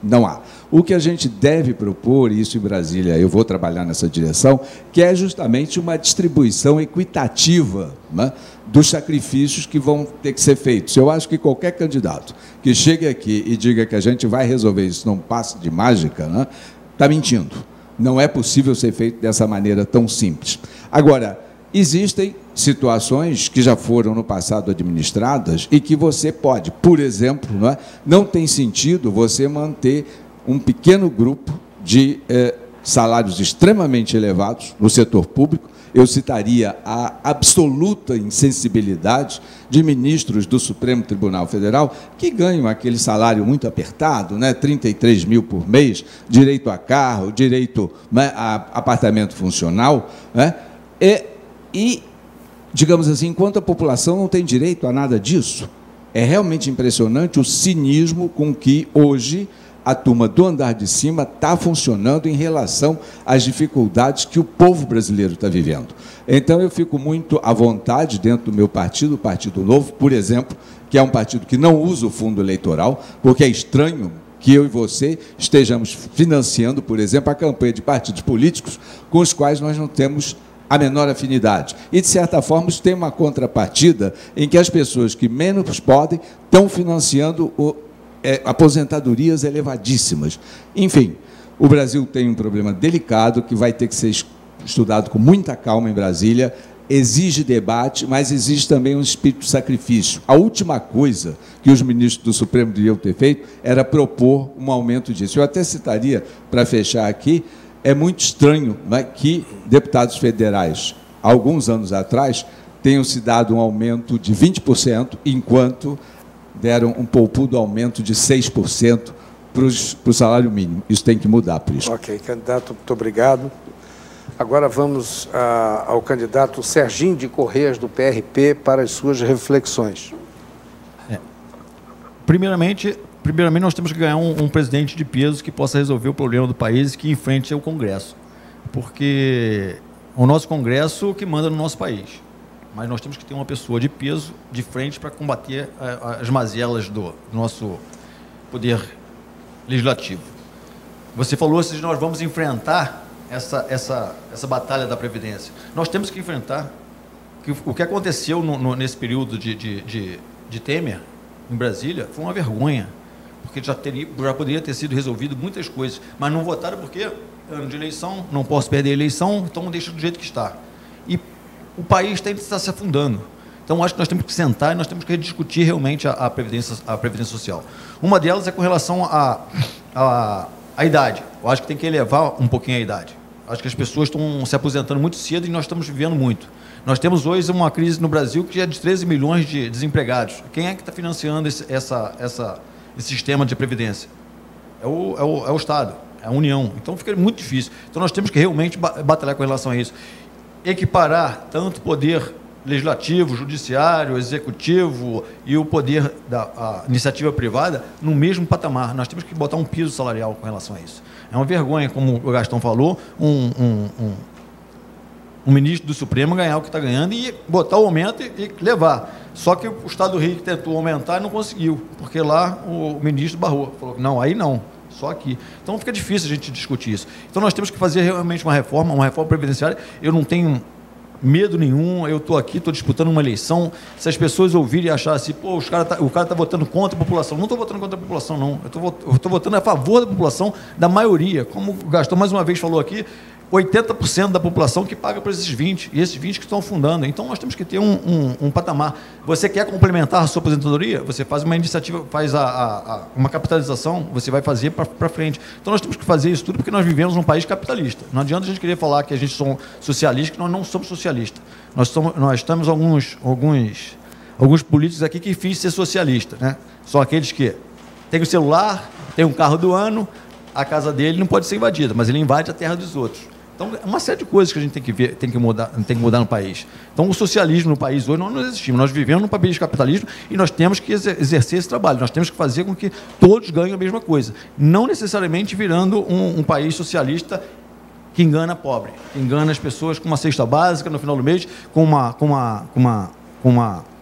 não há. O que a gente deve propor, isso em Brasília, eu vou trabalhar nessa direção, que é justamente uma distribuição equitativa, né, dos sacrifícios que vão ter que ser feitos. Eu acho que qualquer candidato que chegue aqui e diga que a gente vai resolver isso num passe de mágica, né, está mentindo. Não é possível ser feito dessa maneira tão simples. Agora, existem situações que já foram no passado administradas e que você pode, por exemplo, não tem sentido você manter um pequeno grupo de salários extremamente elevados no setor público. Eu citaria a absoluta insensibilidade de ministros do Supremo Tribunal Federal que ganham aquele salário muito apertado, né, 33 mil por mês, direito a carro, direito, né, a apartamento funcional, né, e, digamos assim, enquanto a população não tem direito a nada disso. É realmente impressionante o cinismo com que hoje a turma do andar de cima está funcionando em relação às dificuldades que o povo brasileiro está vivendo. Então, eu fico muito à vontade dentro do meu partido, o Partido Novo, por exemplo, que é um partido que não usa o fundo eleitoral, porque é estranho que eu e você estejamos financiando, por exemplo, a campanha de partidos políticos com os quais nós não temos a menor afinidade. E, de certa forma, isso tem uma contrapartida em que as pessoas que menos podem estão financiando aposentadorias elevadíssimas. Enfim, o Brasil tem um problema delicado que vai ter que ser estudado com muita calma em Brasília, exige debate, mas exige também um espírito de sacrifício. A última coisa que os ministros do Supremo deviam ter feito era propor um aumento disso. Eu até citaria, para fechar aqui, é muito estranho, né, que deputados federais, alguns anos atrás, tenham se dado um aumento de 20%, enquanto deram um poupudo aumento de 6% para o salário mínimo. Isso tem que mudar, Prisco. Ok, candidato, muito obrigado. Agora vamos ao candidato Serginho de Correias, do PRP, para as suas reflexões. Primeiramente, nós temos que ganhar um presidente de peso que possa resolver o problema do país e que enfrente o Congresso. Porque o nosso Congresso que manda no nosso país. Mas nós temos que ter uma pessoa de peso de frente para combater as mazelas do nosso poder legislativo. Você falou se nós vamos enfrentar essa batalha da Previdência. Nós temos que enfrentar que o que aconteceu nesse período de Temer, em Brasília, foi uma vergonha, porque já poderia ter sido resolvido muitas coisas, mas não votaram porque ano de eleição, não posso perder a eleição, então deixa do jeito que está. E o país está se afundando. Então, acho que nós temos que sentar e nós temos que rediscutir realmente a Previdência Social. Uma delas é com relação à idade. Eu acho que tem que elevar um pouquinho a idade. Acho que as pessoas estão se aposentando muito cedo e nós estamos vivendo muito. Nós temos hoje uma crise no Brasil que é de 13 milhões de desempregados. Quem é que está financiando esse sistema de previdência? É o Estado, é a União. Então fica muito difícil. Então nós temos que realmente batalhar com relação a isso. Equiparar tanto o poder legislativo, judiciário, executivo e o poder da iniciativa privada no mesmo patamar. Nós temos que botar um piso salarial com relação a isso. É uma vergonha, como o Gastão falou, um ministro do Supremo ganhar o que está ganhando e botar o aumento e levar. Só que o Estado do Rio tentou aumentar e não conseguiu, porque lá o ministro barrou. Falou que não, aí não, só aqui. Então fica difícil a gente discutir isso. Então nós temos que fazer realmente uma reforma previdenciária. Eu não tenho medo nenhum, eu estou aqui, estou disputando uma eleição. Se as pessoas ouvirem e acharem assim, pô, o cara está votando contra a população. Não estou votando contra a população, não. Eu estou votando a favor da população, da maioria. Como o Gastão mais uma vez falou aqui, 80% da população que paga por esses 20%, e esses 20% que estão afundando. Então, nós temos que ter um patamar. Você quer complementar a sua aposentadoria? Você faz uma iniciativa, faz uma capitalização, você vai fazer para frente. Então, nós temos que fazer isso tudo porque nós vivemos num país capitalista. Não adianta a gente querer falar que a gente somos socialistas, que nós não somos socialistas. Nós temos alguns políticos aqui que fingem ser socialistas, né? São aqueles que têm o celular, têm um carro do ano, a casa dele não pode ser invadida, mas ele invade a terra dos outros. Então, é uma série de coisas que a gente tem que ver, tem que mudar no país. Então, o socialismo no país hoje não existe. Nós vivemos num país de capitalismo e nós temos que exercer esse trabalho. Nós temos que fazer com que todos ganhem a mesma coisa. Não necessariamente virando um país socialista que engana pobre, que engana as pessoas com uma cesta básica no final do mês, com uma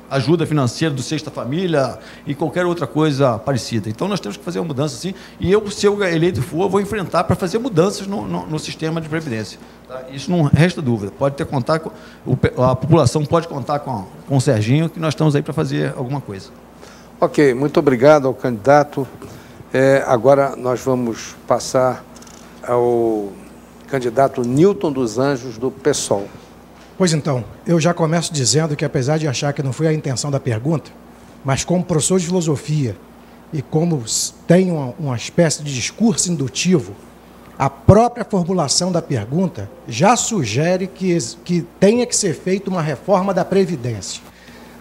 ajuda financeira do Sexta Família e qualquer outra coisa parecida. Então, nós temos que fazer uma mudança assim, e eu, se eu eleito for, eu vou enfrentar para fazer mudanças no sistema de previdência. Tá? Isso não resta dúvida. Pode ter contar a população pode contar com o Serginho, que nós estamos aí para fazer alguma coisa. Ok, muito obrigado ao candidato. Agora nós vamos passar ao candidato Newton dos Anjos, do PSOL. Pois então, eu já começo dizendo que, apesar de achar que não foi a intenção da pergunta, mas como professor de filosofia e como tem uma espécie de discurso indutivo, a própria formulação da pergunta já sugere que tenha que ser feita uma reforma da Previdência,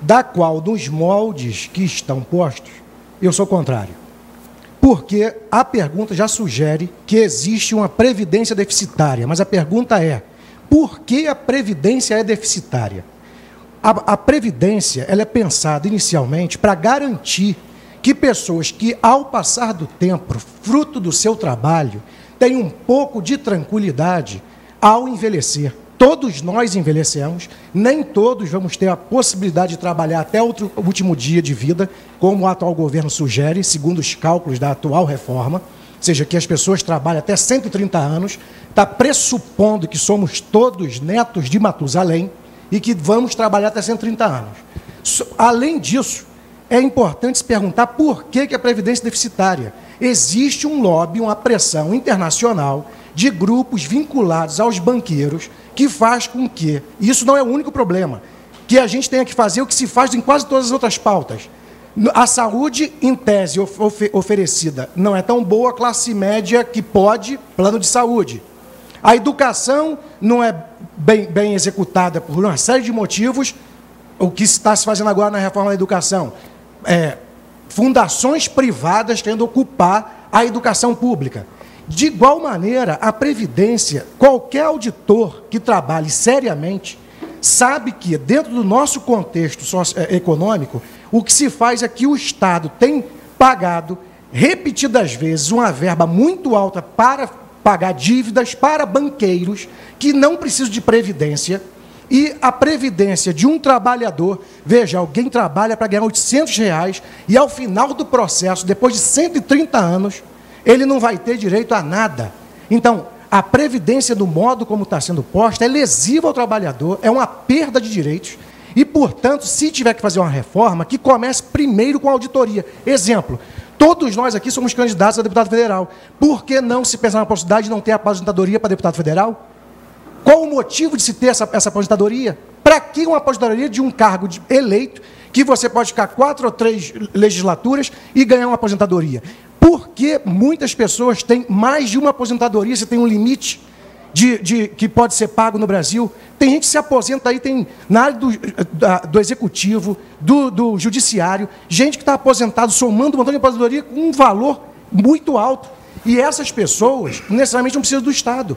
da qual, nos moldes que estão postos, eu sou contrário. Porque a pergunta já sugere que existe uma Previdência deficitária, mas a pergunta é: por que a Previdência é deficitária? A Previdência ela é pensada inicialmente para garantir que pessoas que, ao passar do tempo, fruto do seu trabalho, tenham um pouco de tranquilidade ao envelhecer. Todos nós envelhecemos, nem todos vamos ter a possibilidade de trabalhar até o último dia de vida, como o atual governo sugere, segundo os cálculos da atual reforma. seja, que as pessoas trabalham até 130 anos, está pressupondo que somos todos netos de Matusalém e que vamos trabalhar até 130 anos. Além disso, é importante se perguntar por que a Previdência é deficitária. Existe um lobby, uma pressão internacional de grupos vinculados aos banqueiros que faz com que, e isso não é o único problema, que a gente tenha que fazer o que se faz em quase todas as outras pautas. A saúde, em tese oferecida, não é tão boa, classe média que pode, plano de saúde. A educação não é bem executada por uma série de motivos, o que está se fazendo agora na reforma da educação. Fundações privadas querendo ocupar a educação pública. De igual maneira, a Previdência, qualquer auditor que trabalhe seriamente, sabe que, dentro do nosso contexto econômico, o que se faz é que o Estado tem pagado, repetidas vezes, uma verba muito alta para pagar dívidas para banqueiros que não precisam de Previdência, e a Previdência de um trabalhador, veja, alguém trabalha para ganhar R$800 e, ao final do processo, depois de 130 anos, ele não vai ter direito a nada. Então, a Previdência, do modo como está sendo posta, é lesiva ao trabalhador, é uma perda de direitos e, portanto, se tiver que fazer uma reforma, que comece primeiro com a auditoria. Exemplo, todos nós aqui somos candidatos a deputado federal. Por que não se pensar na possibilidade de não ter aposentadoria para deputado federal? Qual o motivo de se ter essa aposentadoria? Para que uma aposentadoria de um cargo eleito, que você pode ficar 4 ou 3 legislaturas e ganhar uma aposentadoria? Porque muitas pessoas têm mais de uma aposentadoria, você tem um limite que pode ser pago no Brasil. Tem gente que se aposenta aí, tem na área do executivo, do judiciário, gente que está aposentado, somando um montão de aposentadoria com um valor muito alto. E essas pessoas necessariamente não precisam do Estado.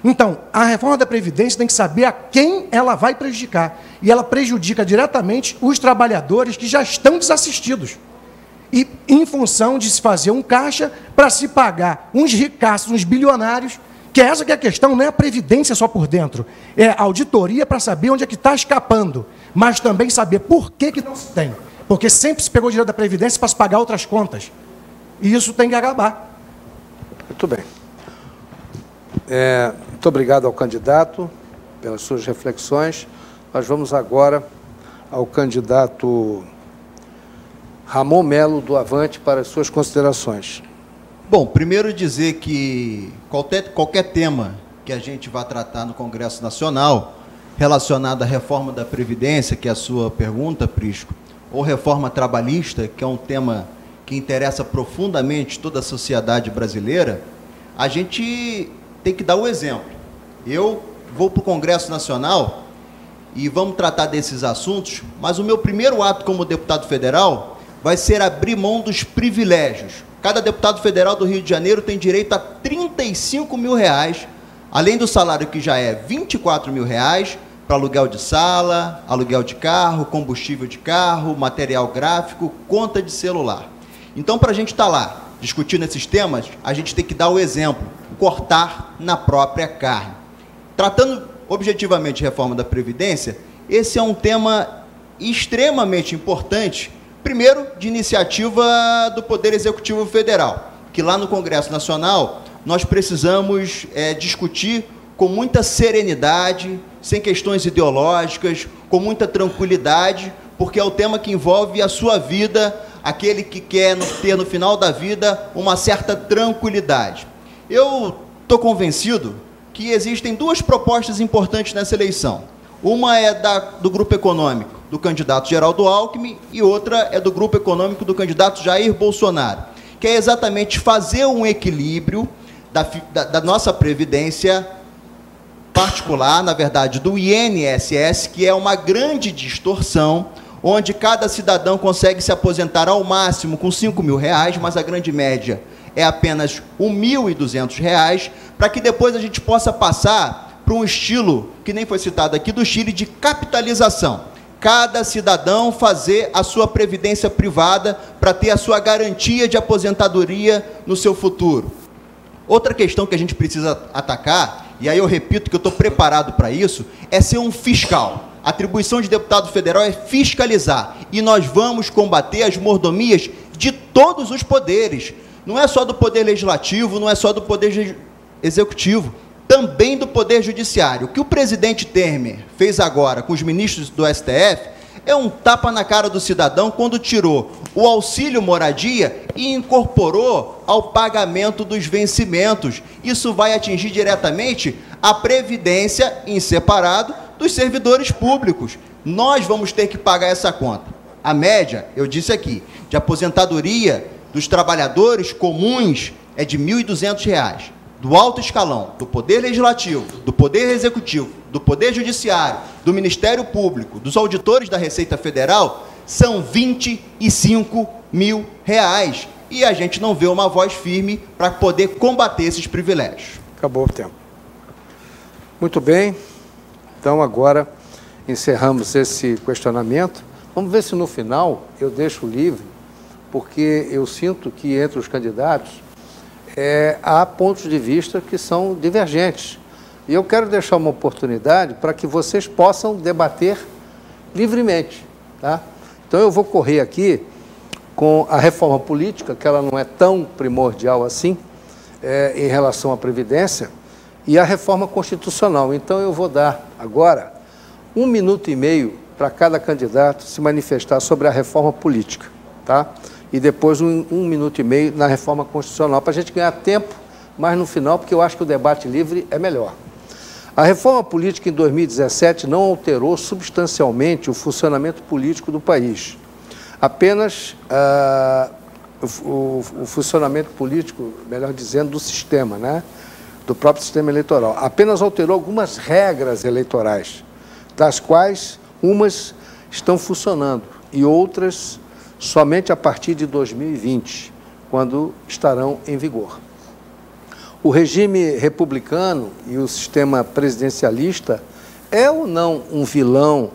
Então, a reforma da Previdência tem que saber a quem ela vai prejudicar. E ela prejudica diretamente os trabalhadores que já estão desassistidos. E em função de se fazer um caixa para se pagar uns ricaços, uns bilionários, que essa que é a questão, não é a Previdência só por dentro, é a auditoria para saber onde é que está escapando, mas também saber por que não se tem. Porque sempre se pegou dinheiro da Previdência para se pagar outras contas. E isso tem que acabar. Muito bem. Muito obrigado ao candidato pelas suas reflexões. Nós vamos agora ao candidato Ramon Melo, do Avante, para as suas considerações. Bom, primeiro dizer que qualquer tema que a gente vá tratar no Congresso Nacional, relacionado à reforma da Previdência, que é a sua pergunta, Prisco, ou reforma trabalhista, que é um tema que interessa profundamente toda a sociedade brasileira, a gente tem que dar o exemplo. Eu vou para o Congresso Nacional e vamos tratar desses assuntos, mas o meu primeiro ato como deputado federal vai ser abrir mão dos privilégios. Cada deputado federal do Rio de Janeiro tem direito a R$35 mil, além do salário que já é R$24 mil, para aluguel de sala, aluguel de carro, combustível de carro, material gráfico, conta de celular. Então, para a gente estar lá discutindo esses temas, a gente tem que dar o exemplo, cortar na própria carne. Tratando objetivamente de reforma da Previdência, esse é um tema extremamente importante, primeiro, de iniciativa do Poder Executivo Federal, que lá no Congresso Nacional nós precisamos discutir com muita serenidade, sem questões ideológicas, com muita tranquilidade, porque é o tema que envolve a sua vida, aquele que quer ter no final da vida uma certa tranquilidade. Eu estou convencido que existem duas propostas importantes nessa eleição. Uma é do grupo econômico do candidato Geraldo Alckmin e outra é do grupo econômico do candidato Jair Bolsonaro, que é exatamente fazer um equilíbrio da nossa Previdência particular, na verdade, do INSS, que é uma grande distorção, onde cada cidadão consegue se aposentar ao máximo com R$5 mil, mas a grande média é apenas R$1.200, para que depois a gente possa passar para um estilo, que nem foi citado aqui, do Chile, de capitalização. Cada cidadão fazer a sua previdência privada para ter a sua garantia de aposentadoria no seu futuro. Outra questão que a gente precisa atacar, e aí eu repito que eu estou preparado para isso, é ser um fiscal. A atribuição de deputado federal é fiscalizar, e nós vamos combater as mordomias de todos os poderes. não é só do Poder Legislativo, não é só do Poder Executivo, também do Poder Judiciário. O que o presidente Temer fez agora com os ministros do STF é um tapa na cara do cidadão quando tirou o auxílio moradia e incorporou ao pagamento dos vencimentos. Isso vai atingir diretamente a previdência em separado dos servidores públicos. Nós vamos ter que pagar essa conta. A média, eu disse aqui, de aposentadoria dos trabalhadores comuns é de R$ 1.200. Do alto escalão, do Poder Legislativo, do Poder Executivo, do Poder Judiciário, do Ministério Público, dos auditores da Receita Federal, são R$ 25 mil. E a gente não vê uma voz firme para poder combater esses privilégios. Acabou o tempo. Muito bem. Então, agora, encerramos esse questionamento. Vamos ver se no final eu deixo livre, porque eu sinto que entre os candidatos há pontos de vista que são divergentes. E eu quero deixar uma oportunidade para que vocês possam debater livremente. Tá? Então, eu vou correr aqui com a reforma política, que ela não é tão primordial assim, em relação à Previdência, e a reforma constitucional. Então, eu vou dar agora 1 minuto e meio para cada candidato se manifestar sobre a reforma política, tá? E depois 1 minuto e meio na reforma constitucional, para a gente ganhar tempo, mas no final, porque eu acho que o debate livre é melhor. A reforma política em 2017 não alterou substancialmente o funcionamento político do país. Apenas o funcionamento político, melhor dizendo, do sistema, né? Do próprio sistema eleitoral. Apenas alterou algumas regras eleitorais, das quais umas estão funcionando e outras somente a partir de 2020, quando estarão em vigor. O regime republicano e o sistema presidencialista é ou não um vilão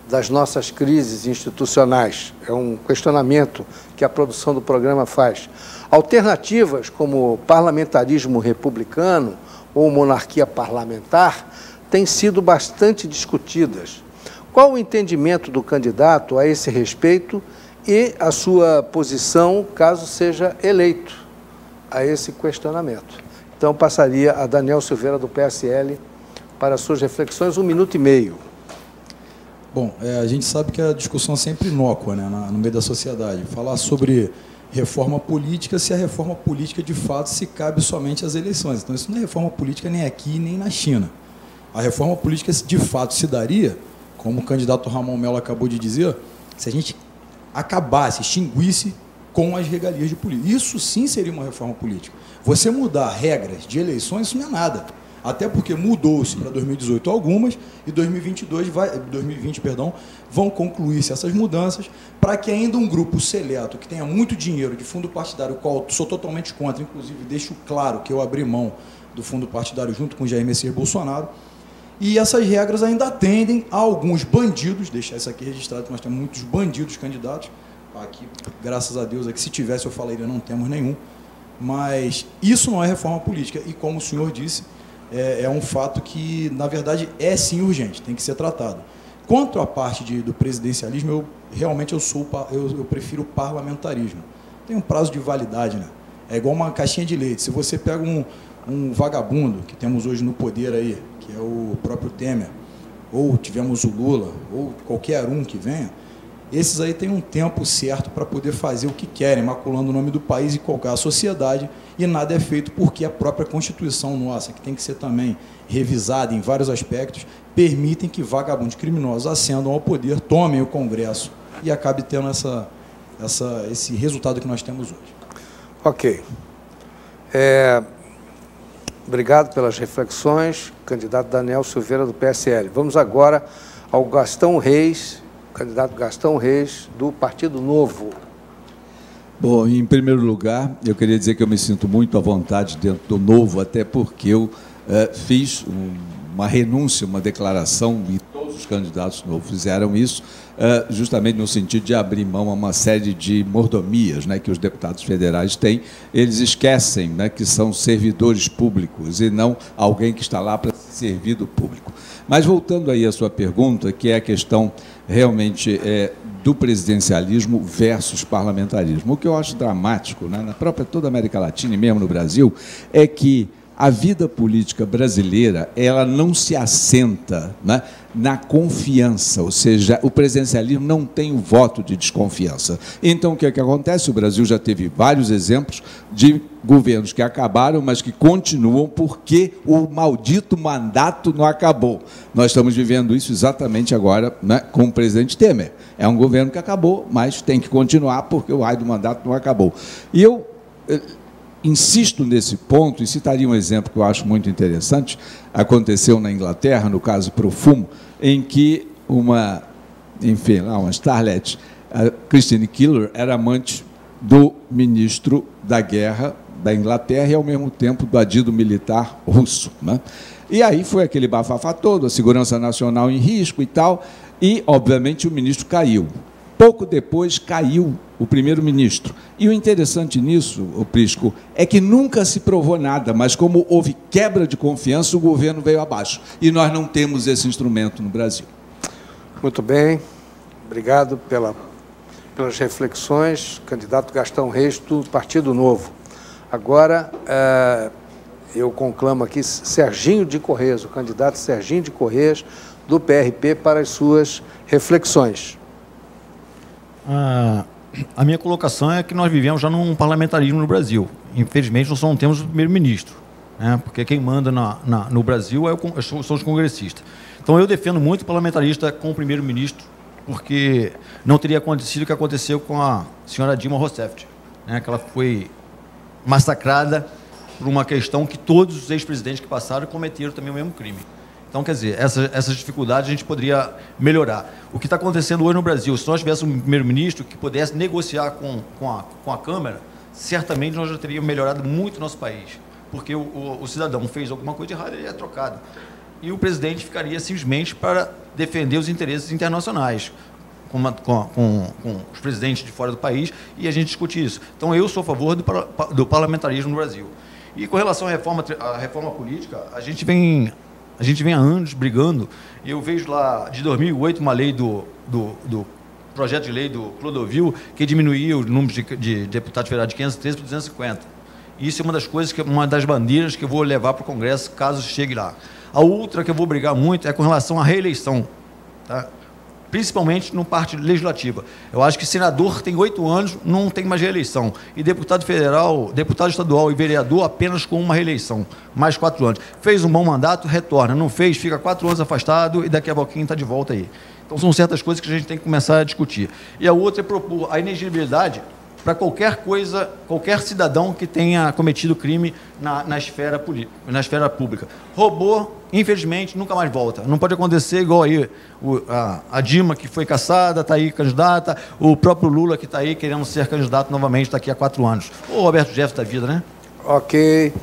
das nossas crises institucionais? É um questionamento que a produção do programa faz. Alternativas como parlamentarismo republicano ou monarquia parlamentar têm sido bastante discutidas. Qual o entendimento do candidato a esse respeito e a sua posição, caso seja eleito, a esse questionamento? Então, passaria a Daniel Silveira, do PSL, para suas reflexões, 1 minuto e meio. Bom, a gente sabe que a discussão é sempre inócua, né, no meio da sociedade. Falar sobre reforma política, se a reforma política, de fato, se cabe somente às eleições. Então, isso não é reforma política nem aqui, nem na China. A reforma política, de fato, se daria, como o candidato Ramon Melo acabou de dizer, se a gente acabasse, extinguisse com as regalias de político. Isso sim seria uma reforma política. Você mudar regras de eleições, isso não é nada. Até porque mudou-se para 2018 algumas e 2020 vão concluir-se essas mudanças para que ainda um grupo seleto que tenha muito dinheiro de fundo partidário, o qual sou totalmente contra, inclusive deixo claro que eu abri mão do fundo partidário junto com Jair Messias Bolsonaro, e essas regras ainda atendem a alguns bandidos, deixar isso aqui registrado, que nós temos muitos bandidos candidatos, aqui, graças a Deus, aqui, se tivesse eu falaria, não temos nenhum, mas isso não é reforma política, e como o senhor disse, é um fato que, na verdade, é sim urgente, tem que ser tratado. Quanto à parte do presidencialismo, eu prefiro o parlamentarismo. Tem um prazo de validade, né? É igual uma caixinha de leite. Se você pega um vagabundo que temos hoje no poder aí, que é o próprio Temer, ou tivemos o Lula, ou qualquer um que venha, esses aí têm um tempo certo para poder fazer o que querem, maculando o nome do país e qualquer a sociedade, e nada é feito porque a própria Constituição nossa, que tem que ser também revisada em vários aspectos, permitem que vagabundos criminosos ascendam ao poder, tomem o Congresso e acabe tendo esse resultado que nós temos hoje. Ok. Obrigado pelas reflexões, candidato Daniel Silveira, do PSL. Vamos agora ao Gastão Reis, candidato Gastão Reis, do Partido Novo. Bom, em primeiro lugar, eu queria dizer que eu me sinto muito à vontade dentro do Novo, até porque eu fiz uma renúncia, uma declaração, e todos os candidatos novos fizeram isso, justamente no sentido de abrir mão a uma série de mordomias, né, que os deputados federais têm. Eles esquecem, né, que são servidores públicos e não alguém que está lá para se servido público. Mas voltando aí à sua pergunta, que é a questão realmente do presidencialismo versus parlamentarismo. O que eu acho dramático, né, na própria toda a América Latina e mesmo no Brasil, é que a vida política brasileira, ela não se assenta, né, na confiança, ou seja, o presidencialismo não tem o voto de desconfiança. Então, o que é que acontece? O Brasil já teve vários exemplos de governos que acabaram, mas que continuam porque o maldito mandato não acabou. Nós estamos vivendo isso exatamente agora, né, com o presidente Temer. É um governo que acabou, mas tem que continuar porque o raio do mandato não acabou. E eu insisto nesse ponto, e citaria um exemplo que eu acho muito interessante. Aconteceu na Inglaterra, no caso Profumo, em que uma starlet, a Christine Keeler, era amante do ministro da Guerra da Inglaterra e, ao mesmo tempo, do adido militar russo, né? E aí foi aquele bafafá todo, a segurança nacional em risco e tal, e, obviamente, o ministro caiu. Pouco depois caiu o primeiro-ministro. E o interessante nisso, o Prisco, é que nunca se provou nada, mas como houve quebra de confiança, o governo veio abaixo. E nós não temos esse instrumento no Brasil. Muito bem. Obrigado pelas reflexões. Candidato Gastão Reis, do Partido Novo. Agora, eu conclamo aqui Serginho de Corrêas, o candidato Serginho de Corrêas, do PRP, para as suas reflexões. A minha colocação é que nós vivemos já num parlamentarismo no Brasil. Infelizmente, nós só não temos o primeiro-ministro, né? Porque quem manda no Brasil são os congressistas. Então, eu defendo muito o parlamentarista com o primeiro-ministro, porque não teria acontecido o que aconteceu com a senhora Dilma Rousseff, né? Que ela foi massacrada por uma questão que todos os ex-presidentes que passaram cometeram também o mesmo crime. Então, quer dizer, essas dificuldades a gente poderia melhorar. O que está acontecendo hoje no Brasil, se nós tivéssemos um primeiro-ministro que pudesse negociar com a Câmara, certamente nós já teríamos melhorado muito o nosso país. Porque o cidadão fez alguma coisa de errada, ele é trocado. E o presidente ficaria simplesmente para defender os interesses internacionais, com os presidentes de fora do país, e a gente discute isso. Então, eu sou a favor do parlamentarismo no Brasil. E com relação à reforma política, a gente vem há anos brigando. Eu vejo lá, de 2008, uma lei do projeto de lei do Clodovil, que diminuía o número de deputados federais de 513 para 250. Isso é uma das coisas, uma das bandeiras que eu vou levar para o Congresso, caso chegue lá. A outra que eu vou brigar muito é com relação à reeleição, tá? Principalmente no parte legislativa. Eu acho que senador tem 8 anos, não tem mais reeleição. E deputado federal, deputado estadual e vereador apenas com uma reeleição, mais 4 anos. Fez um bom mandato, retorna. Não fez, fica 4 anos afastado e daqui a pouquinho está de volta aí. Então, são certas coisas que a gente tem que começar a discutir. E a outra é propor a inexigibilidade para qualquer coisa, qualquer cidadão que tenha cometido crime na esfera pública. Roubou, infelizmente, nunca mais volta. Não pode acontecer igual aí a Dilma, que foi caçada, está aí candidata, o próprio Lula, que está aí querendo ser candidato novamente daqui a 4 anos. O Roberto Jefferson da vida, né? Ok.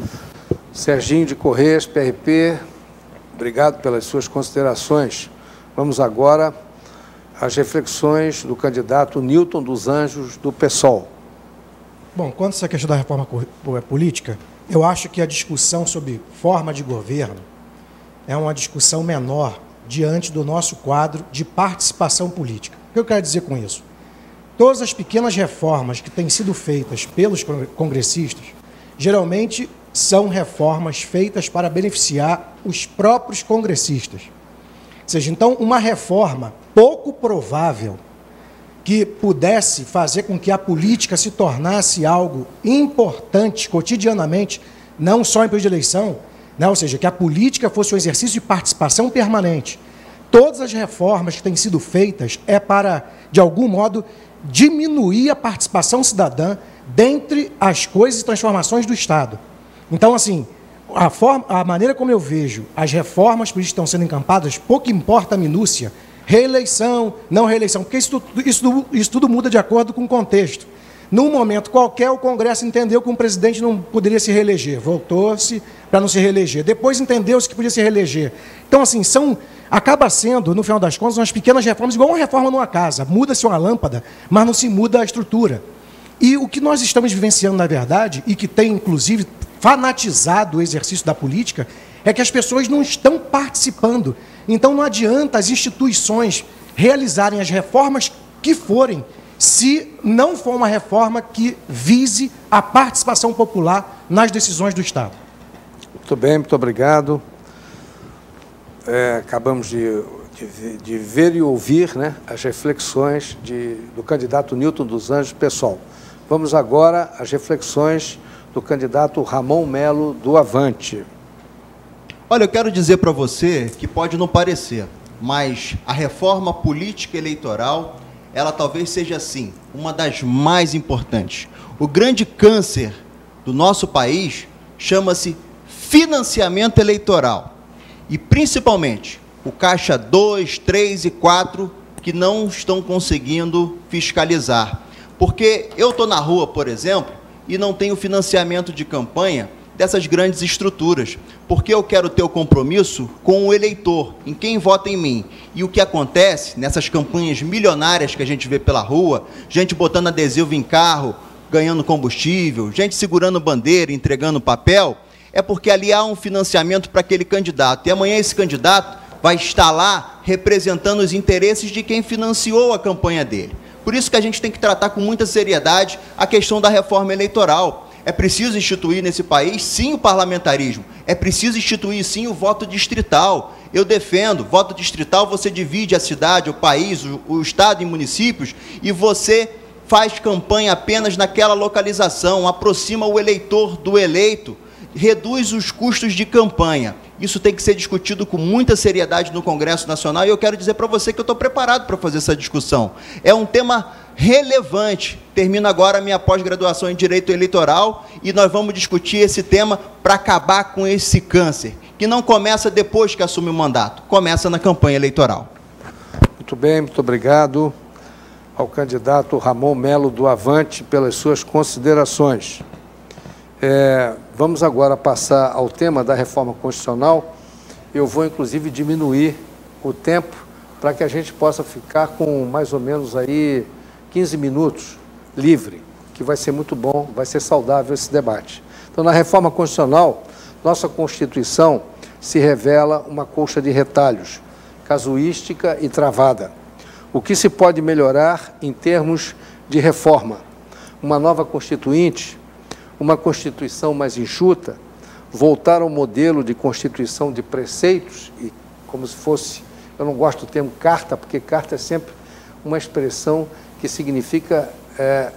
Serginho de Corrêas, PRP, obrigado pelas suas considerações. Vamos agora às reflexões do candidato Newton dos Anjos, do PSOL. Bom, quanto a essa questão da reforma política, eu acho que a discussão sobre forma de governo é uma discussão menor diante do nosso quadro de participação política. O que eu quero dizer com isso? Todas as pequenas reformas que têm sido feitas pelos congressistas, geralmente são reformas feitas para beneficiar os próprios congressistas. Ou seja, então, uma reforma pouco provável que pudesse fazer com que a política se tornasse algo importante cotidianamente, não só em período de eleição, né? Ou seja, que a política fosse um exercício de participação permanente. Todas as reformas que têm sido feitas é para, de algum modo, diminuir a participação cidadã dentre as coisas e transformações do Estado. Então, assim, a maneira como eu vejo as reformas políticas que estão sendo encampadas, pouco importa a minúcia, reeleição, não reeleição, porque isso tudo muda de acordo com o contexto. Num momento qualquer, o Congresso entendeu que um presidente não poderia se reeleger, voltou-se para não se reeleger. Depois entendeu-se que podia se reeleger. Então, assim, acaba sendo, no final das contas, umas pequenas reformas, igual uma reforma numa casa. Muda-se uma lâmpada, mas não se muda a estrutura. E o que nós estamos vivenciando, na verdade, e que tem, inclusive, fanatizado o exercício da política, é que as pessoas não estão participando. Então não adianta as instituições realizarem as reformas que forem, se não for uma reforma que vise a participação popular nas decisões do Estado. Muito bem, muito obrigado. Acabamos de ver e ouvir, né, as reflexões do candidato Newton dos Anjos, pessoal. Vamos agora às reflexões do candidato Ramon Melo, do Avante. Olha, eu quero dizer para você que pode não parecer, mas a reforma política eleitoral, ela talvez seja, assim, uma das mais importantes. O grande câncer do nosso país chama-se financiamento eleitoral. E, principalmente, o Caixa 2, 3 e 4, que não estão conseguindo fiscalizar. Porque eu estou na rua, por exemplo, e não tenho financiamento de campanha dessas grandes estruturas, porque eu quero ter o compromisso com o eleitor, em quem vota em mim. E o que acontece nessas campanhas milionárias que a gente vê pela rua, gente botando adesivo em carro, ganhando combustível, gente segurando bandeira, entregando papel, é porque ali há um financiamento para aquele candidato. E amanhã esse candidato vai estar lá representando os interesses de quem financiou a campanha dele. Por isso que a gente tem que tratar com muita seriedade a questão da reforma eleitoral. É preciso instituir nesse país, sim, o parlamentarismo. É preciso instituir, sim, o voto distrital. Eu defendo, voto distrital, você divide a cidade, o país, o estado em municípios, e você faz campanha apenas naquela localização, aproxima o eleitor do eleito, reduz os custos de campanha. Isso tem que ser discutido com muita seriedade no Congresso Nacional, e eu quero dizer para você que eu estou preparado para fazer essa discussão. É um tema relevante. Termino agora a minha pós-graduação em Direito Eleitoral e nós vamos discutir esse tema para acabar com esse câncer, que não começa depois que assume o mandato, começa na campanha eleitoral. Muito bem, muito obrigado ao candidato Ramon Melo, do Avante, pelas suas considerações. Vamos agora passar ao tema da reforma constitucional. Eu vou, inclusive, diminuir o tempo para que a gente possa ficar com mais ou menos aí 15 minutos livre, que vai ser muito bom, vai ser saudável esse debate. Então, na reforma constitucional, nossa Constituição se revela uma colcha de retalhos, casuística e travada. O que se pode melhorar em termos de reforma? Uma nova Constituinte, uma Constituição mais enxuta, voltar ao modelo de Constituição de preceitos, e como se fosse, eu não gosto do termo carta, porque carta é sempre uma expressão que significa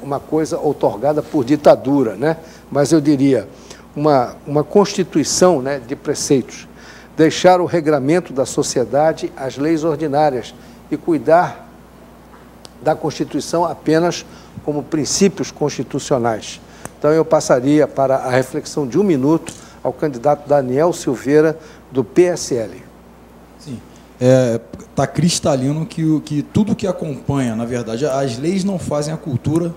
uma coisa outorgada por ditadura, né? Mas eu diria uma Constituição, né, de preceitos, deixar o regramento da sociedade às leis ordinárias e cuidar da Constituição apenas como princípios constitucionais. Então, eu passaria para a reflexão de 1 minuto ao candidato Daniel Silveira, do PSL. Sim, está cristalino que tudo que acompanha, na verdade, as leis não fazem a cultura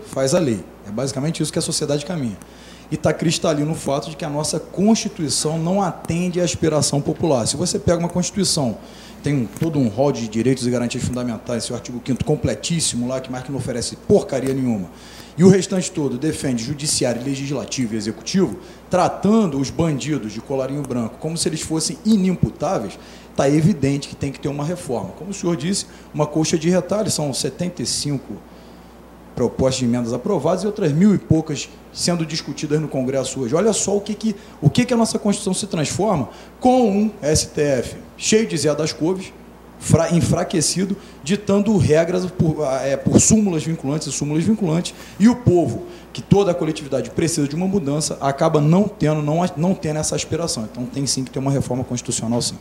faz a lei. É basicamente isso que a sociedade caminha. E está cristalino o fato de que a nossa Constituição não atende à aspiração popular. Se você pega uma Constituição, tem todo um rol de direitos e garantias fundamentais, seu artigo 5º completíssimo lá, que mais que não oferece porcaria nenhuma, e o restante todo defende judiciário, legislativo e executivo, tratando os bandidos de colarinho branco como se eles fossem inimputáveis, está evidente que tem que ter uma reforma. Como o senhor disse, uma colcha de retalhos, são 75 propostas de emendas aprovadas e outras 1.000 e poucas sendo discutidas no Congresso hoje. Olha só o que a nossa Constituição se transforma com um STF cheio de Zé das Couves, enfraquecido, ditando regras por súmulas vinculantes, e o povo, que toda a coletividade precisa de uma mudança, acaba não tendo essa aspiração. Então tem sim que ter uma reforma constitucional, sim.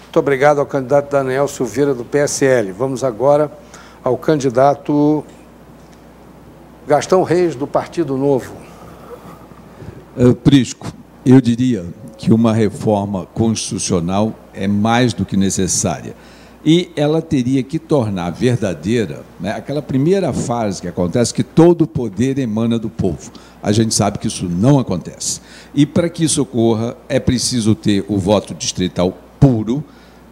Muito obrigado ao candidato Daniel Silveira, do PSL. Vamos agora ao candidato Gastão Reis, do Partido Novo. Prisco, eu diria que uma reforma constitucional é mais do que necessária. E ela teria que tornar verdadeira, né, aquela primeira fase que acontece, que todo o poder emana do povo. A gente sabe que isso não acontece. E para que isso ocorra, é preciso ter o voto distrital puro,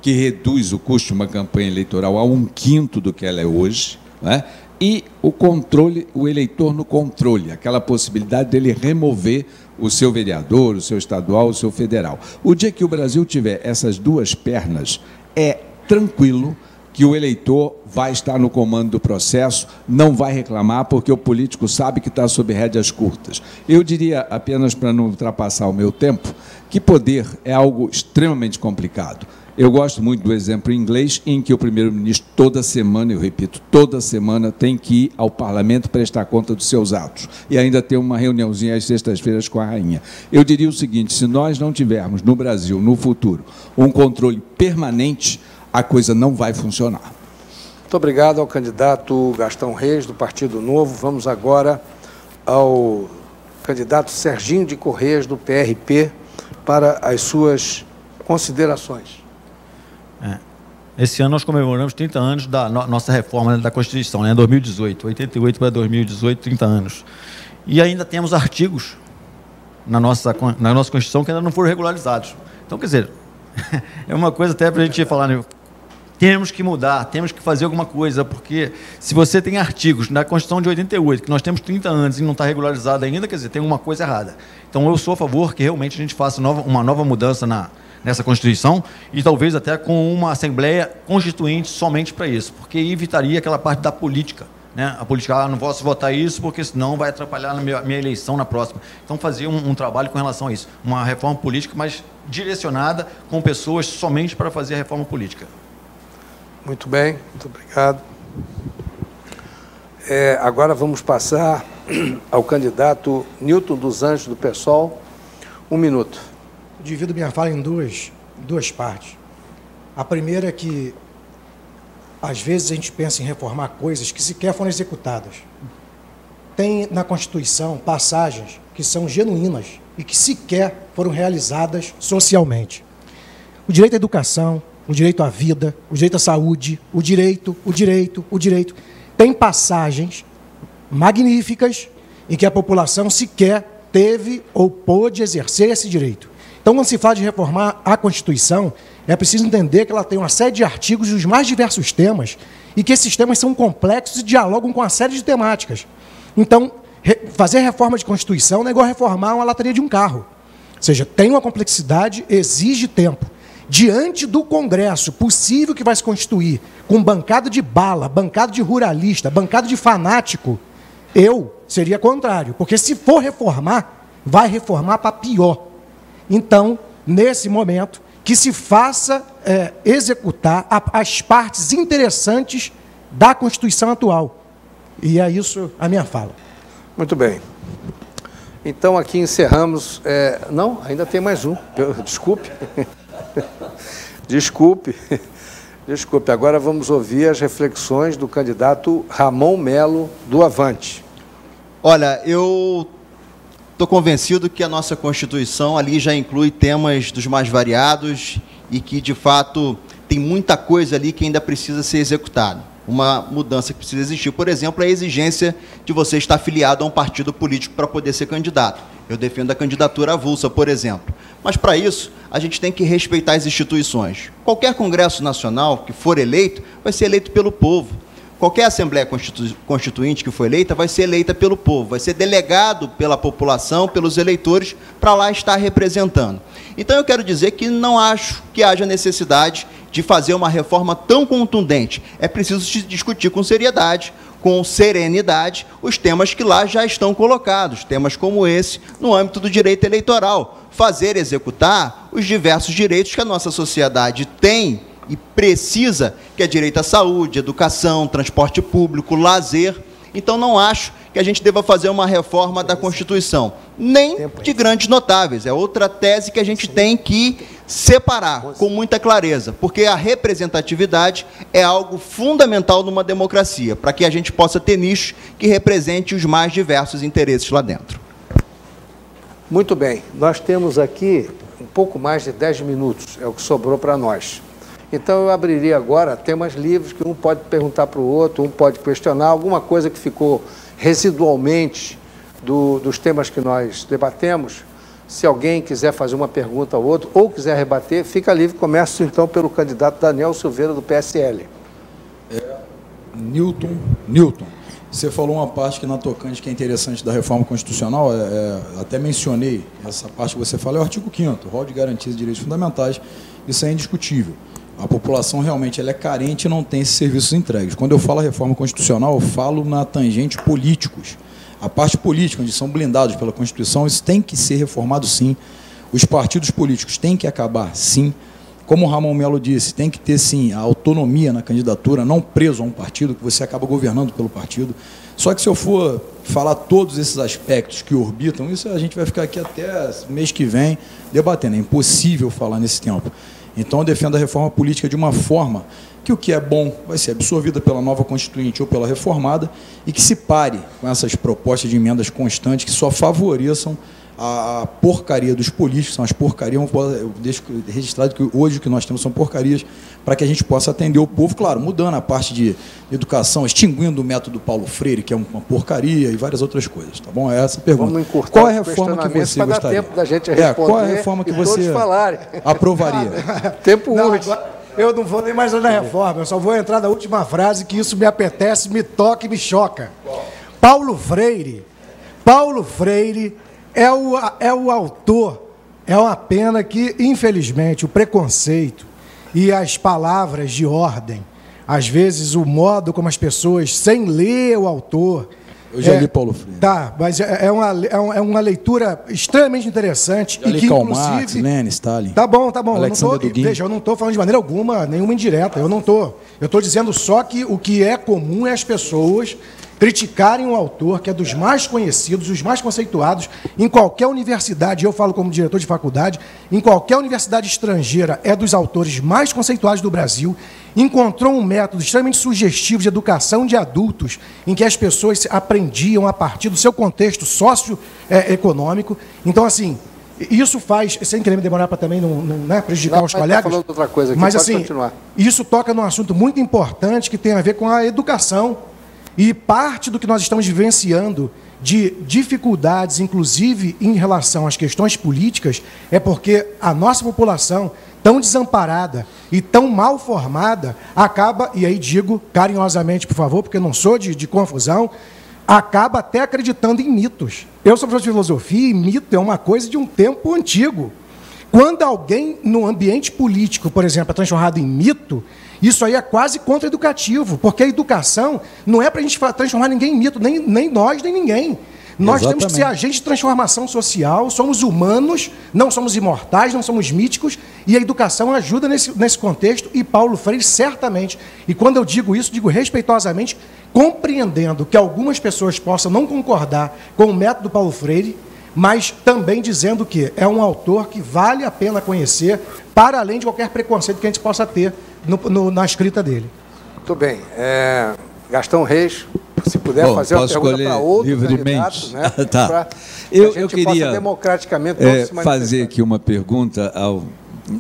que reduz o custo de uma campanha eleitoral a 1/5 do que ela é hoje, né? E o controle, o eleitor no controle, aquela possibilidade dele remover o seu vereador, o seu estadual, o seu federal. O dia que o Brasil tiver essas duas pernas, é tranquilo que o eleitor vai estar no comando do processo, não vai reclamar, porque o político sabe que está sob rédeas curtas. Eu diria, apenas para não ultrapassar o meu tempo, que poder é algo extremamente complicado. Eu gosto muito do exemplo inglês, em que o primeiro-ministro toda semana, eu repito, toda semana tem que ir ao parlamento prestar conta dos seus atos. E ainda ter uma reuniãozinha às sextas-feiras com a rainha. Eu diria o seguinte, se nós não tivermos no Brasil, no futuro, um controle permanente, a coisa não vai funcionar. Muito obrigado ao candidato Gastão Reis, do Partido Novo. Vamos agora ao candidato Serginho de Correias, do PRP, para as suas considerações. Esse ano nós comemoramos 30 anos da nossa reforma da Constituição, né? 2018, 88 para 2018, 30 anos. E ainda temos artigos na nossa Constituição que ainda não foram regularizados. Então, quer dizer, é uma coisa até para a gente falar, né? Temos que mudar, temos que fazer alguma coisa, porque se você tem artigos na Constituição de 88, que nós temos 30 anos e não está regularizado ainda, quer dizer, tem alguma coisa errada. Então, eu sou a favor que realmente a gente faça uma nova mudança nessa Constituição e talvez até com uma Assembleia Constituinte somente para isso, porque evitaria aquela parte da política, né? A política, não posso votar isso porque senão vai atrapalhar na minha eleição na próxima. Então, fazer um trabalho com relação a isso, uma reforma política, mas direcionada com pessoas somente para fazer a reforma política. Muito bem, muito obrigado. Agora vamos passar ao candidato Nilton dos Anjos, do PSOL. 1 minuto. Divido minha fala em duas partes. A primeira é que, às vezes, a gente pensa em reformar coisas que sequer foram executadas. Tem na Constituição passagens que são genuínas e que sequer foram realizadas socialmente. O direito à educação, o direito à vida, o direito à saúde, o direito. Tem passagens magníficas em que a população sequer teve ou pôde exercer esse direito. Então, quando se fala de reformar a Constituição, é preciso entender que ela tem uma série de artigos dos mais diversos temas e que esses temas são complexos e dialogam com uma série de temáticas. Então, fazer reforma de Constituição não é igual reformar uma lataria de um carro. Ou seja, tem uma complexidade, exige tempo. Diante do Congresso possível que vai se constituir, com bancada de bala, bancada de ruralista, bancada de fanático, eu seria contrário, porque se for reformar, vai reformar para pior. Então, nesse momento, que se faça executar as partes interessantes da Constituição atual. E é isso a minha fala. Muito bem. Então, aqui encerramos... Não, ainda tem mais um. Desculpe. Desculpe. Agora vamos ouvir as reflexões do candidato Ramon Melo, do Avante. Olha, eu estou convencido que a nossa Constituição ali já inclui temas dos mais variados e que, de fato, tem muita coisa ali que ainda precisa ser executada. Uma mudança que precisa existir, por exemplo, é a exigência de você estar afiliado a um partido político para poder ser candidato. Eu defendo a candidatura avulsa, por exemplo. Mas, para isso, a gente tem que respeitar as instituições. Qualquer Congresso Nacional que for eleito, vai ser eleito pelo povo. Qualquer Assembleia Constituinte que for eleita, vai ser eleita pelo povo, vai ser delegado pela população, pelos eleitores, para lá estar representando. Então, eu quero dizer que não acho que haja necessidade de fazer uma reforma tão contundente. É preciso discutir com seriedade, com serenidade, os temas que lá já estão colocados, temas como esse, no âmbito do direito eleitoral. Fazer executar os diversos direitos que a nossa sociedade tem e precisa, que é direito à saúde, educação, transporte público, lazer. Então, não acho que a gente deva fazer uma reforma da Constituição, nem de grandes notáveis. É outra tese que a gente tem que separar com muita clareza, porque a representatividade é algo fundamental numa democracia, para que a gente possa ter nichos que representem os mais diversos interesses lá dentro. Muito bem. Nós temos aqui um pouco mais de 10 minutos, é o que sobrou para nós. Então, eu abriria agora temas livres, que um pode perguntar para o outro, um pode questionar alguma coisa que ficou residualmente dos temas que nós debatemos. Se alguém quiser fazer uma pergunta ao outro ou quiser rebater, fica livre. Começo, então, pelo candidato Daniel Silveira, do PSL. Nilton, Você falou uma parte que na tocante que é interessante da reforma constitucional, até mencionei essa parte que você fala, é o artigo 5º, o rol de garantias de direitos fundamentais, isso é indiscutível. A população realmente ela é carente e não tem esses serviços entregues. Quando eu falo reforma constitucional, eu falo na tangente políticos. A parte política, onde são blindados pela Constituição, isso tem que ser reformado sim. Os partidos políticos têm que acabar sim. Como o Ramon Melo disse, tem que ter sim a autonomia na candidatura, não preso a um partido, que você acaba governando pelo partido. Só que se eu for falar todos esses aspectos que orbitam, isso a gente vai ficar aqui até mês que vem debatendo. É impossível falar nesse tempo. Então, eu defendo a reforma política de uma forma que o que é bom vai ser absorvida pela nova Constituinte ou pela reformada e que se pare com essas propostas de emendas constantes que só favoreçam a porcaria dos políticos, são as porcarias, eu deixo registrado que hoje o que nós temos são porcarias, para que a gente possa atender o povo, claro, mudando a parte de educação, extinguindo o método Paulo Freire, que é uma porcaria, e várias outras coisas, tá bom? É essa a pergunta. Vamos encurtar qual é a reforma que você gostaria? Para dar tempo da gente responder qual é a reforma que você aprovaria? Tempo útil. Eu não vou nem mais na reforma, eu só vou entrar na última frase, que isso me apetece, me toca e me choca. Paulo Freire é o autor, é uma pena que, infelizmente, o preconceito e as palavras de ordem, às vezes o modo como as pessoas, sem ler o autor... Eu já li Paulo Freire. Tá, mas é uma leitura extremamente interessante. Já li Karl Marx, Lenin, Stalin. Tá bom. Veja, eu não estou falando de maneira alguma, nenhuma indireta, eu não estou. Eu estou dizendo só que o que é comum é as pessoas criticarem um autor que é dos mais conhecidos, dos mais conceituados, em qualquer universidade, eu falo como diretor de faculdade, em qualquer universidade estrangeira, é dos autores mais conceituados do Brasil, encontrou um método extremamente sugestivo de educação de adultos, em que as pessoas aprendiam a partir do seu contexto socioeconômico. Então, assim, isso faz, sem querer me demorar para também não prejudicar os colegas, falando outra coisa aqui, mas pode assim, continuar. Isso toca num assunto muito importante que tem a ver com a educação. E parte do que nós estamos vivenciando de dificuldades, inclusive em relação às questões políticas, é porque a nossa população, tão desamparada e tão mal formada, acaba, e aí digo carinhosamente, por favor, porque eu não sou de confusão, acaba até acreditando em mitos. Eu sou professor de filosofia e mito é uma coisa de um tempo antigo. Quando alguém, no ambiente político, por exemplo, é transformado em mito, isso aí é quase contra-educativo, porque a educação não é para a gente transformar ninguém em mito, nem nós, nem ninguém. Nós temos que ser agentes de transformação social, somos humanos, não somos imortais, não somos míticos, e a educação ajuda nesse contexto, e Paulo Freire certamente. E quando eu digo isso, digo respeitosamente, compreendendo que algumas pessoas possam não concordar com o método Paulo Freire, mas também dizendo que é um autor que vale a pena conhecer, para além de qualquer preconceito que a gente possa ter na escrita dele. Muito bem. Gastão Reis, se puder fazer uma pergunta para outro candidato, né? Tá. Eu queria democraticamente fazer aqui uma pergunta ao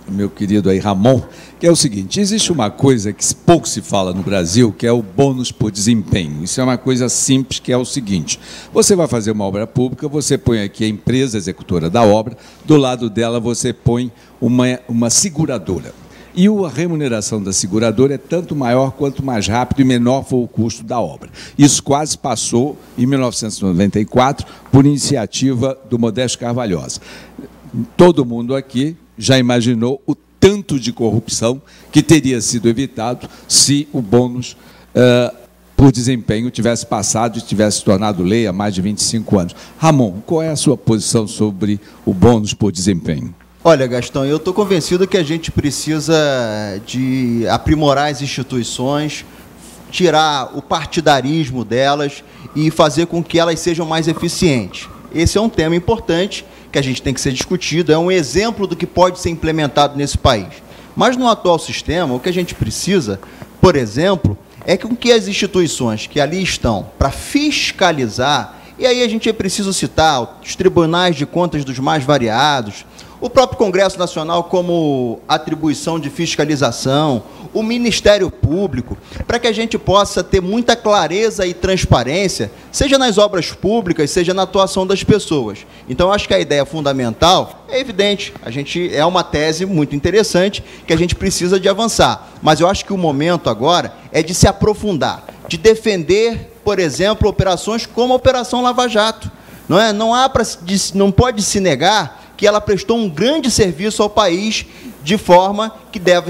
meu querido aí Ramon, que é o seguinte: existe uma coisa que pouco se fala no Brasil, que é o bônus por desempenho. Isso é uma coisa simples, que é o seguinte: você vai fazer uma obra pública, você põe aqui a empresa executora da obra, do lado dela você põe uma seguradora. E a remuneração da seguradora é tanto maior quanto mais rápido e menor for o custo da obra. Isso quase passou, em 1994, por iniciativa do Modesto Carvalhosa. Todo mundo aqui já imaginou o tanto de corrupção que teria sido evitado se o bônus por desempenho tivesse passado e tivesse se tornado lei há mais de 25 anos. Ramon, qual é a sua posição sobre o bônus por desempenho? Olha, Gastão, eu estou convencido que a gente precisa de aprimorar as instituições, tirar o partidarismo delas e fazer com que elas sejam mais eficientes. Esse é um tema importante que a gente tem que ser discutido, é um exemplo do que pode ser implementado nesse país. Mas no atual sistema, o que a gente precisa, por exemplo, é que as instituições que ali estão para fiscalizar, e aí a gente é preciso citar os tribunais de contas dos mais variados, o próprio Congresso Nacional como atribuição de fiscalização, o Ministério Público, para que a gente possa ter muita clareza e transparência, seja nas obras públicas, seja na atuação das pessoas. Então, acho que a ideia fundamental é evidente, é uma tese muito interessante que a gente precisa de avançar, mas eu acho que o momento agora é de se aprofundar, de defender, por exemplo, operações como a Operação Lava Jato. Não pode se negar que ela prestou um grande serviço ao país de forma que deve,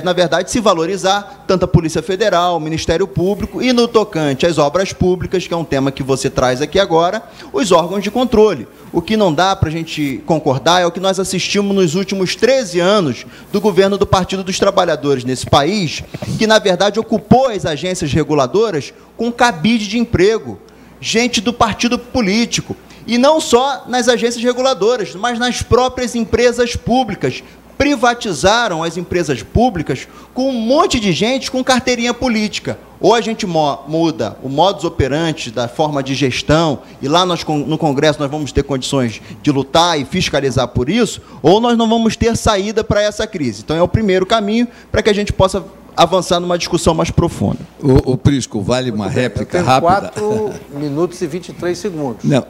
na verdade, se valorizar tanto a Polícia Federal, o Ministério Público e, no tocante às obras públicas, que é um tema que você traz aqui agora, os órgãos de controle. O que não dá para a gente concordar é o que nós assistimos nos últimos 13 anos do governo do Partido dos Trabalhadores nesse país, que, na verdade, ocupou as agências reguladoras com cabide de emprego, gente do partido político, e não só nas agências reguladoras, mas nas próprias empresas públicas. Privatizaram as empresas públicas com um monte de gente com carteirinha política. Ou a gente muda o modus operandi da forma de gestão, e lá no Congresso nós vamos ter condições de lutar e fiscalizar por isso, ou nós não vamos ter saída para essa crise. Então, é o primeiro caminho para que a gente possa avançar numa discussão mais profunda. O Prisco, vale uma réplica rápida? 4 minutos e 23 segundos. Não,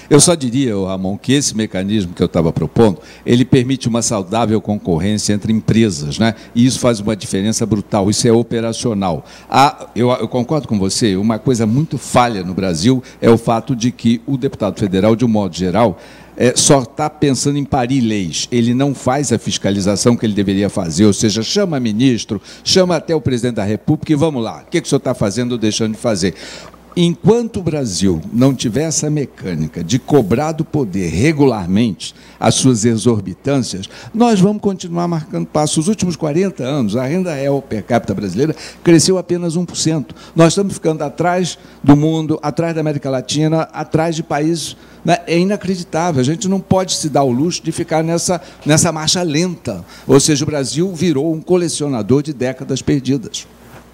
eu só diria, Ramon, que esse mecanismo que eu estava propondo, ele permite uma saudável concorrência entre empresas, né? E isso faz uma diferença brutal, isso é operacional. Eu concordo com você, uma coisa muito falha no Brasil é o fato de que o deputado federal, de um modo geral, só está pensando em parir leis. Ele não faz a fiscalização que ele deveria fazer, ou seja, chama ministro, chama até o presidente da República e vamos lá. O que o senhor está fazendo ou deixando de fazer? Enquanto o Brasil não tiver essa mecânica de cobrar do poder regularmente as suas exorbitâncias, nós vamos continuar marcando passo. Os últimos 40 anos, a renda real per capita brasileira cresceu apenas 1%. Nós estamos ficando atrás do mundo, atrás da América Latina, atrás de países... É inacreditável, a gente não pode se dar o luxo de ficar nessa marcha lenta. Ou seja, o Brasil virou um colecionador de décadas perdidas.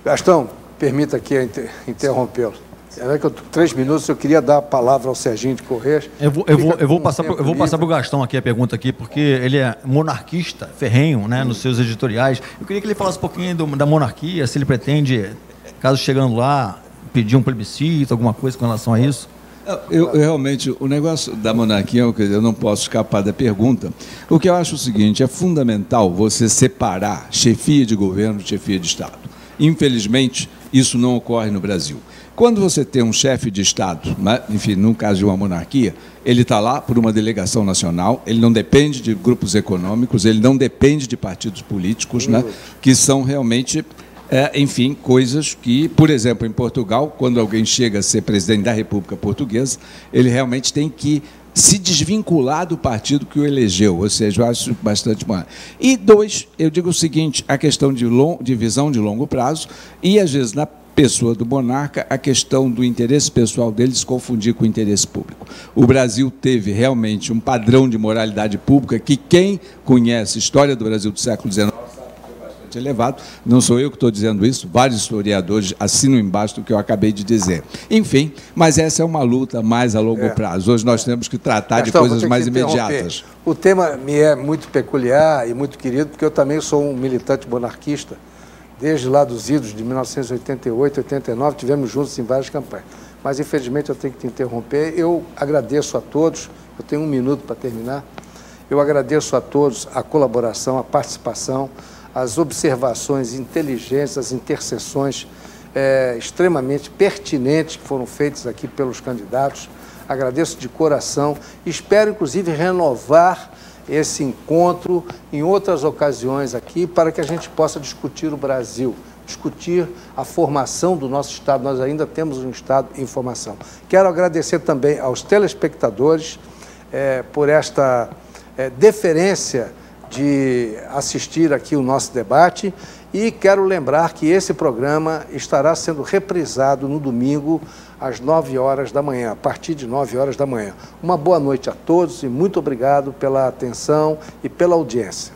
Gastão, permita aqui interrompê-lo. 3 minutos, eu queria dar a palavra ao Serginho de Corrêa. Eu vou passar para o Gastão aqui a pergunta aqui, porque ele é monarquista, ferrenho, né, nos seus editoriais. Eu queria que ele falasse um pouquinho da monarquia, se ele pretende, caso chegando lá, pedir um plebiscito, alguma coisa com relação a isso. Eu realmente, o negócio da monarquia, eu não posso escapar da pergunta. O que eu acho é o seguinte, é fundamental você separar chefia de governo de chefia de Estado. Infelizmente, isso não ocorre no Brasil. Quando você tem um chefe de Estado, né, enfim, no caso de uma monarquia, ele está lá por uma delegação nacional, ele não depende de grupos econômicos, ele não depende de partidos políticos, né, que são realmente... enfim, coisas que, por exemplo, em Portugal, quando alguém chega a ser presidente da República Portuguesa, ele realmente tem que se desvincular do partido que o elegeu, ou seja, eu acho bastante mal. E 2, eu digo o seguinte, a questão de visão de longo prazo e, às vezes, na pessoa do monarca, a questão do interesse pessoal dele se confundir com o interesse público. O Brasil teve realmente um padrão de moralidade pública que quem conhece a história do Brasil do século XIX elevado, não sou eu que estou dizendo isso, vários historiadores assinam embaixo do que eu acabei de dizer. Enfim, mas essa é uma luta mais a longo prazo. Hoje nós temos que tratar de coisas mais imediatas. O tema me é muito peculiar e muito querido, porque eu também sou um militante monarquista, desde lá dos idos de 1988, 89, tivemos juntos em várias campanhas. Mas, infelizmente, eu tenho que te interromper. Eu agradeço a todos, eu tenho 1 minuto para terminar, eu agradeço a todos a colaboração, a participação, as observações inteligentes, as interseções extremamente pertinentes que foram feitas aqui pelos candidatos. Agradeço de coração. Espero, inclusive, renovar esse encontro em outras ocasiões aqui para que a gente possa discutir o Brasil, discutir a formação do nosso Estado. Nós ainda temos um Estado em formação. Quero agradecer também aos telespectadores por esta deferência de assistir aqui o nosso debate e quero lembrar que esse programa estará sendo reprisado no domingo às 9 horas da manhã, a partir de 9 horas da manhã. Uma boa noite a todos e muito obrigado pela atenção e pela audiência.